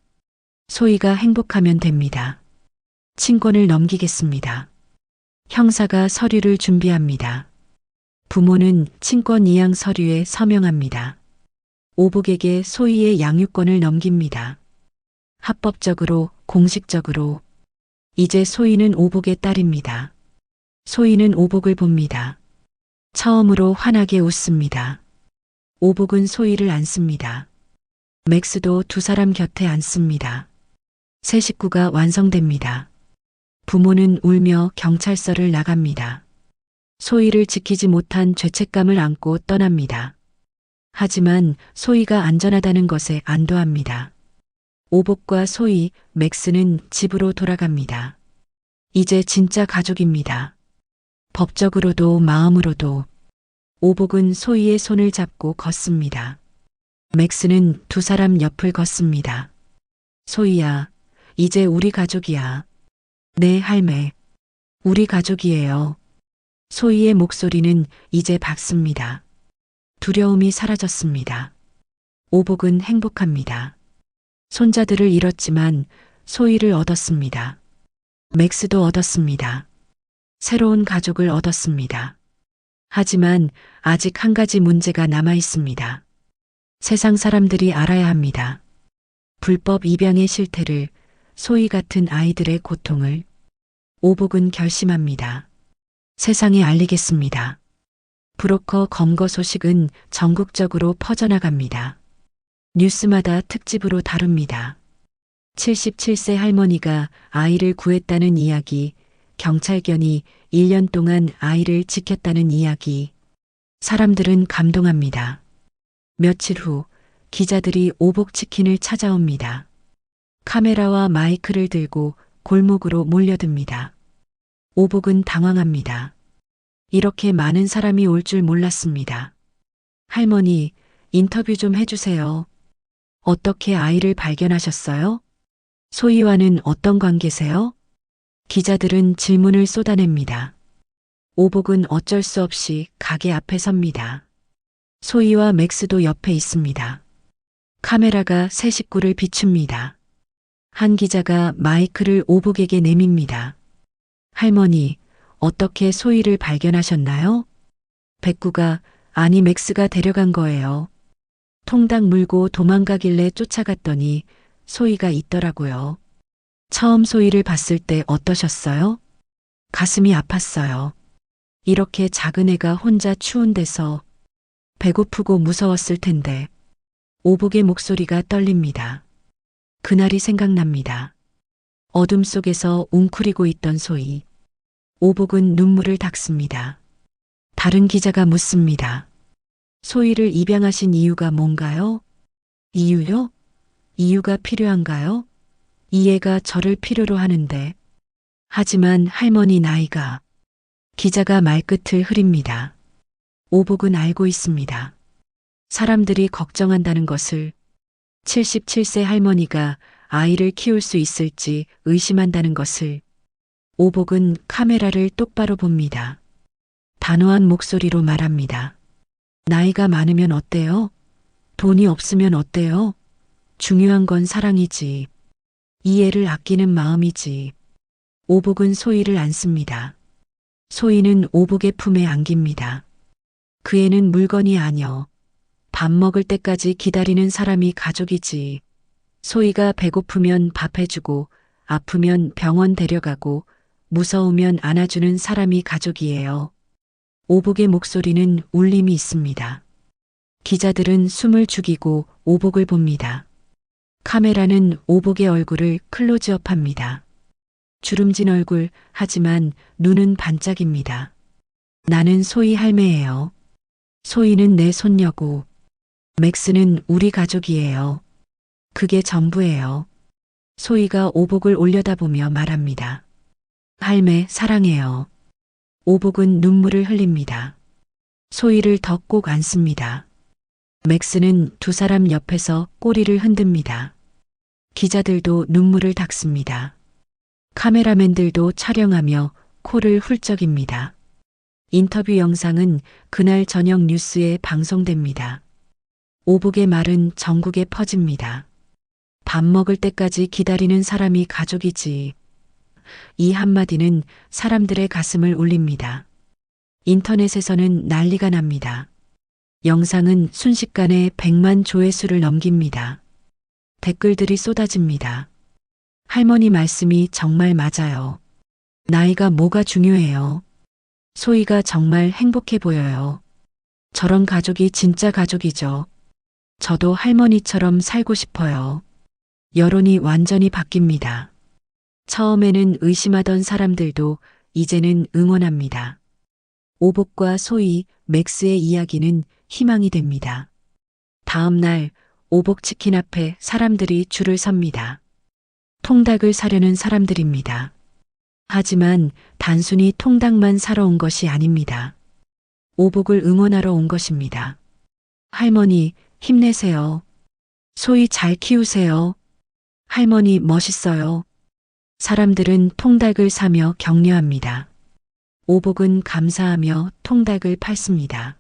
소희가 행복하면 됩니다. 친권을 넘기겠습니다. 형사가 서류를 준비합니다. 부모는 친권 이양 서류에 서명합니다. 오복에게 소희의 양육권을 넘깁니다. 합법적으로, 공식적으로. 이제 소희는 오복의 딸입니다. 소희는 오복을 봅니다. 처음으로 환하게 웃습니다. 오복은 소희를 안습니다. 맥스도 두 사람 곁에 앉습니다. 새 식구가 완성됩니다. 부모는 울며 경찰서를 나갑니다. 소희를 지키지 못한 죄책감을 안고 떠납니다. 하지만 소희가 안전하다는 것에 안도합니다. 오복과 소희, 맥스는 집으로 돌아갑니다. 이제 진짜 가족입니다. 법적으로도 마음으로도. 오복은 소희의 손을 잡고 걷습니다. 맥스는 두 사람 옆을 걷습니다. 소희야, 이제 우리 가족이야. 네, 할매. 우리 가족이에요. 소희의 목소리는 이제 밝습니다. 두려움이 사라졌습니다. 오복은 행복합니다. 손자들을 잃었지만 소희를 얻었습니다. 맥스도 얻었습니다. 새로운 가족을 얻었습니다. 하지만 아직 한 가지 문제가 남아 있습니다. 세상 사람들이 알아야 합니다. 불법 입양의 실태를, 소희 같은 아이들의 고통을. 오복은 결심합니다. 세상에 알리겠습니다. 브로커 검거 소식은 전국적으로 퍼져나갑니다. 뉴스마다 특집으로 다룹니다. 77세 할머니가 아이를 구했다는 이야기, 경찰견이 1년 동안 아이를 지켰다는 이야기. 사람들은 감동합니다. 며칠 후 기자들이 오복치킨을 찾아옵니다. 카메라와 마이크를 들고 골목으로 몰려듭니다. 오복은 당황합니다. 이렇게 많은 사람이 올 줄 몰랐습니다. 할머니, 인터뷰 좀 해주세요. 어떻게 아이를 발견하셨어요? 소희와는 어떤 관계세요? 기자들은 질문을 쏟아냅니다. 오복은 어쩔 수 없이 가게 앞에 섭니다. 소희와 맥스도 옆에 있습니다. 카메라가 새 식구를 비춥니다. 한 기자가 마이크를 오복에게 내밉니다. 할머니, 어떻게 소희를 발견하셨나요? 백구가, 아니 맥스가 데려간 거예요. 통닭 물고 도망가길래 쫓아갔더니 소희가 있더라고요. 처음 소희를 봤을 때 어떠셨어요? 가슴이 아팠어요. 이렇게 작은 애가 혼자 추운 데서. 배고프고 무서웠을 텐데. 오복의 목소리가 떨립니다. 그날이 생각납니다. 어둠 속에서 웅크리고 있던 소희. 오복은 눈물을 닦습니다. 다른 기자가 묻습니다. 소희를 입양하신 이유가 뭔가요? 이유요? 이유가 필요한가요? 이 애가 저를 필요로 하는데. 하지만 할머니 나이가. 기자가 말끝을 흐립니다. 오복은 알고 있습니다. 사람들이 걱정한다는 것을. 77세 할머니가 아이를 키울 수 있을지 의심한다는 것을. 오복은 카메라를 똑바로 봅니다. 단호한 목소리로 말합니다. 나이가 많으면 어때요? 돈이 없으면 어때요? 중요한 건 사랑이지. 이 애를 아끼는 마음이지. 오복은 소희를 안습니다. 소희는 오복의 품에 안깁니다. 그 애는 물건이 아니여. 밥 먹을 때까지 기다리는 사람이 가족이지. 소희가 배고프면 밥 해주고, 아프면 병원 데려가고, 무서우면 안아주는 사람이 가족이에요. 오복의 목소리는 울림이 있습니다. 기자들은 숨을 죽이고 오복을 봅니다. 카메라는 오복의 얼굴을 클로즈업합니다. 주름진 얼굴, 하지만 눈은 반짝입니다. 나는 소희 할매예요. 소희는 내 손녀고, 맥스는 우리 가족이에요. 그게 전부예요. 소희가 오복을 올려다보며 말합니다. 할매, 사랑해요. 오복은 눈물을 흘립니다. 소희를 더 꼭 안습니다. 맥스는 두 사람 옆에서 꼬리를 흔듭니다. 기자들도 눈물을 닦습니다. 카메라맨들도 촬영하며 코를 훌쩍입니다. 인터뷰 영상은 그날 저녁 뉴스에 방송됩니다. 오복의 말은 전국에 퍼집니다. 밥 먹을 때까지 기다리는 사람이 가족이지. 이 한마디는 사람들의 가슴을 울립니다. 인터넷에서는 난리가 납니다. 영상은 순식간에 100만 조회수를 넘깁니다. 댓글들이 쏟아집니다. 할머니 말씀이 정말 맞아요. 나이가 뭐가 중요해요. 소희가 정말 행복해 보여요. 저런 가족이 진짜 가족이죠. 저도 할머니처럼 살고 싶어요. 여론이 완전히 바뀝니다. 처음에는 의심하던 사람들도 이제는 응원합니다. 오복과 소희, 맥스의 이야기는 희망이 됩니다. 다음 날 오복 치킨 앞에 사람들이 줄을 섭니다. 통닭을 사려는 사람들입니다. 하지만 단순히 통닭만 사러 온 것이 아닙니다. 오복을 응원하러 온 것입니다. 할머니, 힘내세요. 소희 잘 키우세요. 할머니 멋있어요. 사람들은 통닭을 사며 격려합니다. 오복은 감사하며 통닭을 팔습니다.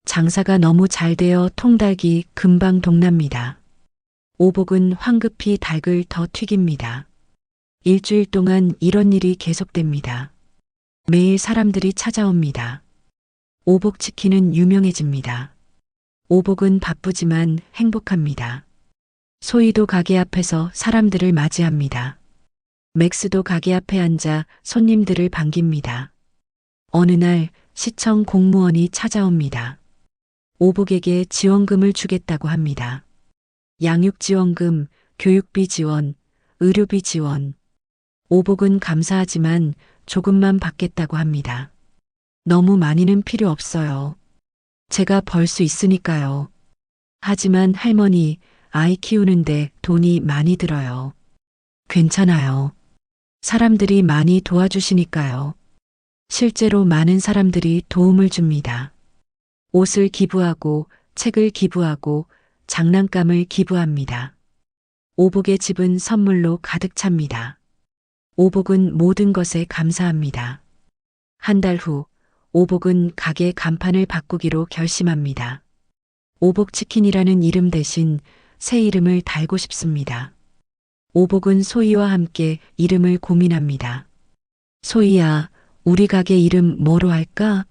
장사가 너무 잘 되어 통닭이 금방 동납니다. 오복은 황급히 닭을 더 튀깁니다. 일주일 동안 이런 일이 계속됩니다. 매일 사람들이 찾아옵니다. 오복 치킨은 유명해집니다. 오복은 바쁘지만 행복합니다. 소희도 가게 앞에서 사람들을 맞이합니다. 맥스도 가게 앞에 앉아 손님들을 반깁니다. 어느 날 시청 공무원이 찾아옵니다. 오복에게 지원금을 주겠다고 합니다. 양육 지원금, 교육비 지원, 의료비 지원. 오복은 감사하지만 조금만 받겠다고 합니다. 너무 많이는 필요 없어요. 제가 벌 수 있으니까요. 하지만 할머니, 아이 키우는데 돈이 많이 들어요. 괜찮아요. 사람들이 많이 도와주시니까요. 실제로 많은 사람들이 도움을 줍니다. 옷을 기부하고 책을 기부하고 장난감을 기부합니다. 오복의 집은 선물로 가득 찹니다. 오복은 모든 것에 감사합니다. 한 달 후, 오복은 가게 간판을 바꾸기로 결심합니다. 오복치킨이라는 이름 대신 새 이름을 달고 싶습니다. 오복은 소희와 함께 이름을 고민합니다. 소희야, 우리 가게 이름 뭐로 할까?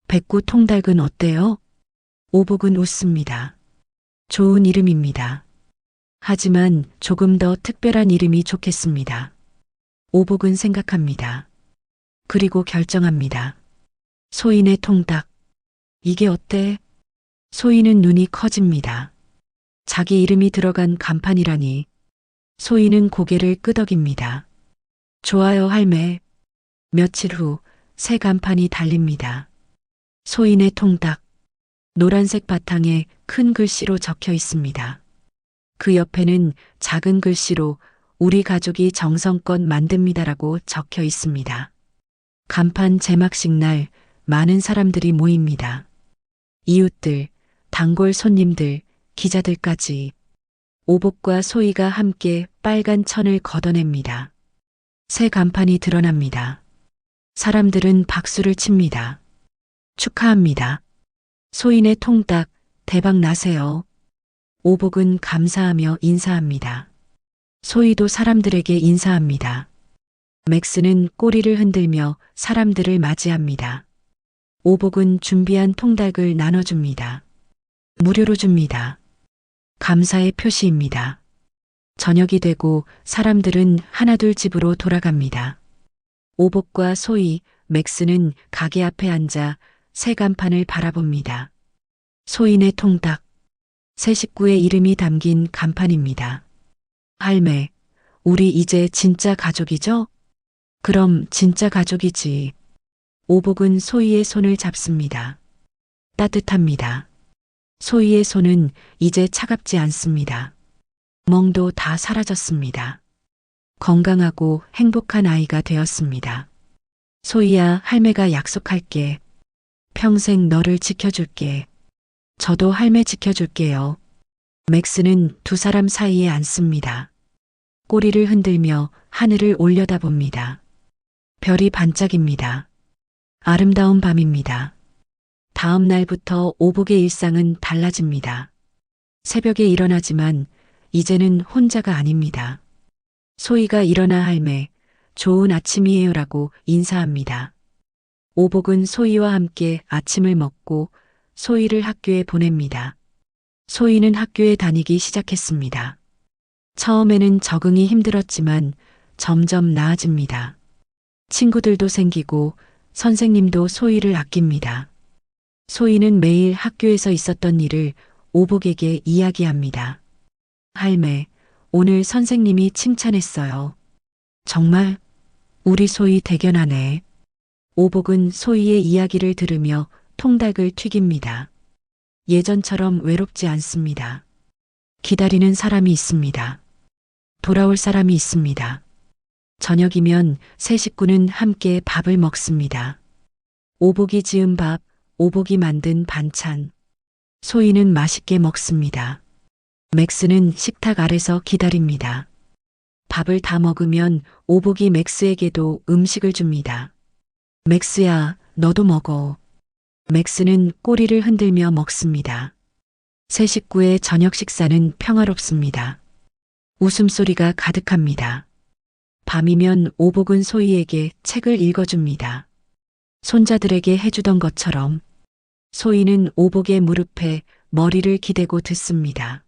백구 통닭은 어때요? 오복은 웃습니다. 좋은 이름입니다. 하지만 조금 더 특별한 이름이 좋겠습니다. 오복은 생각합니다. 그리고 결정합니다. 소희네 통닭. 이게 어때? 소희는 눈이 커집니다. 자기 이름이 들어간 간판이라니. 소희는 고개를 끄덕입니다. 좋아요, 할매. 며칠 후 새 간판이 달립니다. 소희네 통닭. 노란색 바탕에 큰 글씨로 적혀 있습니다. 그 옆에는 작은 글씨로 우리 가족이 정성껏 만듭니다라고 적혀 있습니다. 간판 제막식 날 많은 사람들이 모입니다. 이웃들, 단골 손님들, 기자들까지. 오복과 소희가 함께 빨간 천을 걷어냅니다. 새 간판이 드러납니다. 사람들은 박수를 칩니다. 축하합니다. 소희네 통닭 대박 나세요. 오복은 감사하며 인사합니다. 소희도 사람들에게 인사합니다. 맥스는 꼬리를 흔들며 사람들을 맞이합니다. 오복은 준비한 통닭을 나눠줍니다. 무료로 줍니다. 감사의 표시입니다. 저녁이 되고 사람들은 하나둘 집으로 돌아갑니다. 오복과 소희, 맥스는 가게 앞에 앉아 새 간판을 바라봅니다. 소인의 통닭. 새 식구의 이름이 담긴 간판입니다. 할매, 우리 이제 진짜 가족이죠? 그럼 진짜 가족이지. 오복은 소희의 손을 잡습니다. 따뜻합니다. 소희의 손은 이제 차갑지 않습니다. 멍도 다 사라졌습니다. 건강하고 행복한 아이가 되었습니다. 소희야, 할매가 약속할게. 평생 너를 지켜줄게. 저도 할매 지켜줄게요. 맥스는 두 사람 사이에 앉습니다. 꼬리를 흔들며 하늘을 올려다봅니다. 별이 반짝입니다. 아름다운 밤입니다. 다음 날부터 오복의 일상은 달라집니다. 새벽에 일어나지만 이제는 혼자가 아닙니다. 소희가 일어나 할매, 좋은 아침이에요라고 인사합니다. 오복은 소희와 함께 아침을 먹고 소희를 학교에 보냅니다. 소희는 학교에 다니기 시작했습니다. 처음에는 적응이 힘들었지만 점점 나아집니다. 친구들도 생기고 선생님도 소희를 아낍니다. 소희는 매일 학교에서 있었던 일을 오복에게 이야기합니다. 할매, 오늘 선생님이 칭찬했어요. 정말? 우리 소희 대견하네. 오복은 소희의 이야기를 들으며 통닭을 튀깁니다. 예전처럼 외롭지 않습니다. 기다리는 사람이 있습니다. 돌아올 사람이 있습니다. 저녁이면 세 식구는 함께 밥을 먹습니다. 오복이 지은 밥, 오복이 만든 반찬. 소희는 맛있게 먹습니다. 맥스는 식탁 아래서 기다립니다. 밥을 다 먹으면 오복이 맥스에게도 음식을 줍니다. 맥스야, 너도 먹어. 맥스는 꼬리를 흔들며 먹습니다. 세 식구의 저녁 식사는 평화롭습니다. 웃음소리가 가득합니다. 밤이면 오복은 소희에게 책을 읽어줍니다. 손자들에게 해주던 것처럼 소희는 오복의 무릎에 머리를 기대고 듣습니다.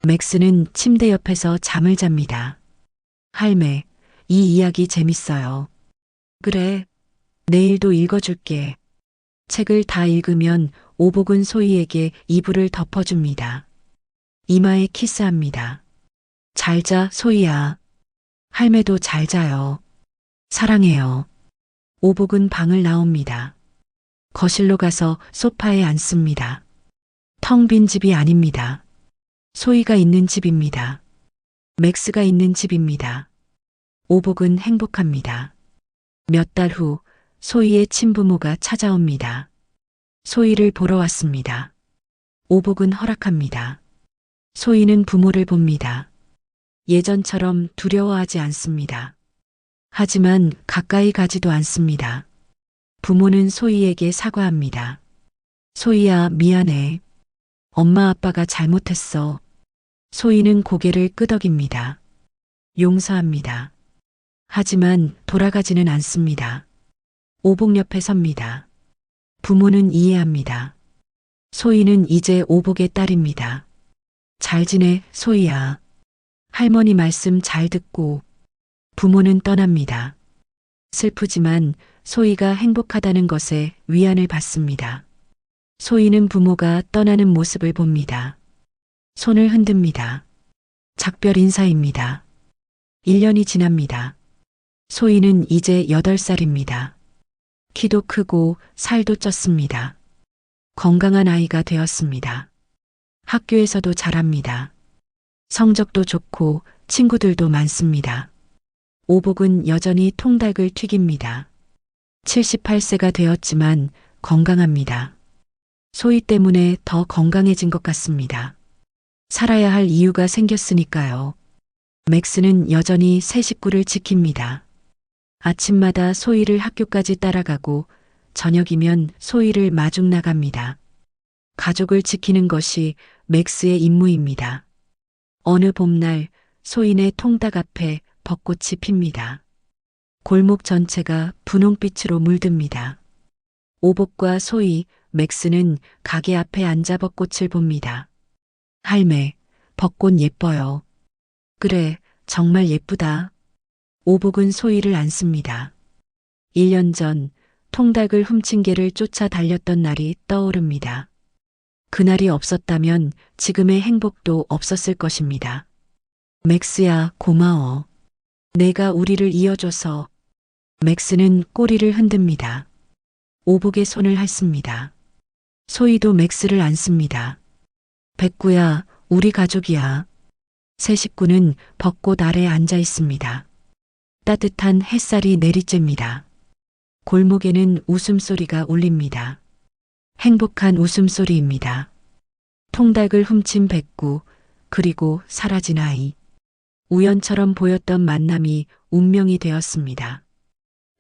맥스는 침대 옆에서 잠을 잡니다. 할매, 이 이야기 재밌어요. 그래, 내일도 읽어줄게. 책을 다 읽으면 오복은 소희에게 이불을 덮어줍니다. 이마에 키스합니다. 잘 자, 소희야. 할매도 잘 자요. 사랑해요. 오복은 방을 나옵니다. 거실로 가서 소파에 앉습니다. 텅 빈 집이 아닙니다. 소희가 있는 집입니다. 맥스가 있는 집입니다. 오복은 행복합니다. 몇 달 후 소희의 친부모가 찾아옵니다. 소희를 보러 왔습니다. 오복은 허락합니다. 소희는 부모를 봅니다. 예전처럼 두려워하지 않습니다. 하지만 가까이 가지도 않습니다. 부모는 소희에게 사과합니다. 소희야, 미안해. 엄마 아빠가 잘못했어. 소희는 고개를 끄덕입니다. 용서합니다. 하지만 돌아가지는 않습니다. 오복 옆에 섭니다. 부모는 이해합니다. 소희는 이제 오복의 딸입니다. 잘 지내, 소희야. 할머니 말씀 잘 듣고. 부모는 떠납니다. 슬프지만 소희가 행복하다는 것에 위안을 받습니다. 소희는 부모가 떠나는 모습을 봅니다. 손을 흔듭니다. 작별 인사입니다. 1년이 지납니다. 소희는 이제 8살입니다. 키도 크고 살도 쪘습니다. 건강한 아이가 되었습니다. 학교에서도 잘합니다. 성적도 좋고 친구들도 많습니다. 오복은 여전히 통닭을 튀깁니다. 78세가 되었지만 건강합니다. 소희 때문에 더 건강해진 것 같습니다. 살아야 할 이유가 생겼으니까요. 맥스는 여전히 세 식구를 지킵니다. 아침마다 소희를 학교까지 따라가고 저녁이면 소희를 마중 나갑니다. 가족을 지키는 것이 맥스의 임무입니다. 어느 봄날 소희네 통닭 앞에 벚꽃이 핍니다. 골목 전체가 분홍빛으로 물듭니다. 오복과 소희, 맥스는 가게 앞에 앉아 벚꽃을 봅니다. 할매, 벚꽃 예뻐요. 그래, 정말 예쁘다. 오복은 소희를 안습니다. 1년 전 통닭을 훔친 개를 쫓아 달렸던 날이 떠오릅니다. 그날이 없었다면 지금의 행복도 없었을 것입니다. 맥스야, 고마워. 내가 우리를 이어줘서. 맥스는 꼬리를 흔듭니다. 오복의 손을 핥습니다. 소희도 맥스를 안습니다. 백구야, 우리 가족이야. 새 식구는 벚꽃 아래 앉아 있습니다. 따뜻한 햇살이 내리쬐입니다. 골목에는 웃음소리가 울립니다. 행복한 웃음소리입니다. 통닭을 훔친 백구, 그리고 사라진 아이. 우연처럼 보였던 만남이 운명이 되었습니다.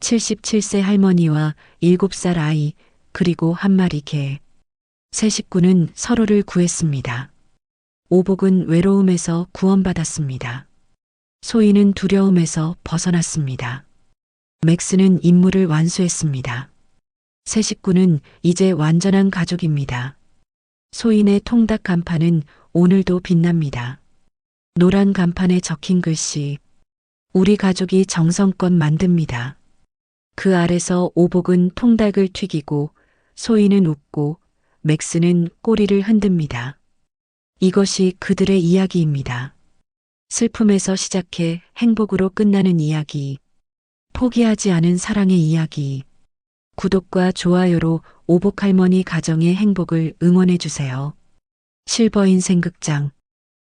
77세 할머니와 7살 아이, 그리고 한 마리 개. 새 식구는 서로를 구했습니다. 오복은 외로움에서 구원받았습니다. 소희는 두려움에서 벗어났습니다. 맥스는 임무를 완수했습니다. 새 식구는 이제 완전한 가족입니다. 소인의 통닭 간판은 오늘도 빛납니다. 노란 간판에 적힌 글씨, 우리 가족이 정성껏 만듭니다. 그 아래서 오복은 통닭을 튀기고 소희는 웃고 맥스는 꼬리를 흔듭니다. 이것이 그들의 이야기입니다. 슬픔에서 시작해 행복으로 끝나는 이야기. 포기하지 않은 사랑의 이야기. 구독과 좋아요로 오복할머니 가정의 행복을 응원해 주세요. 실버인생 극장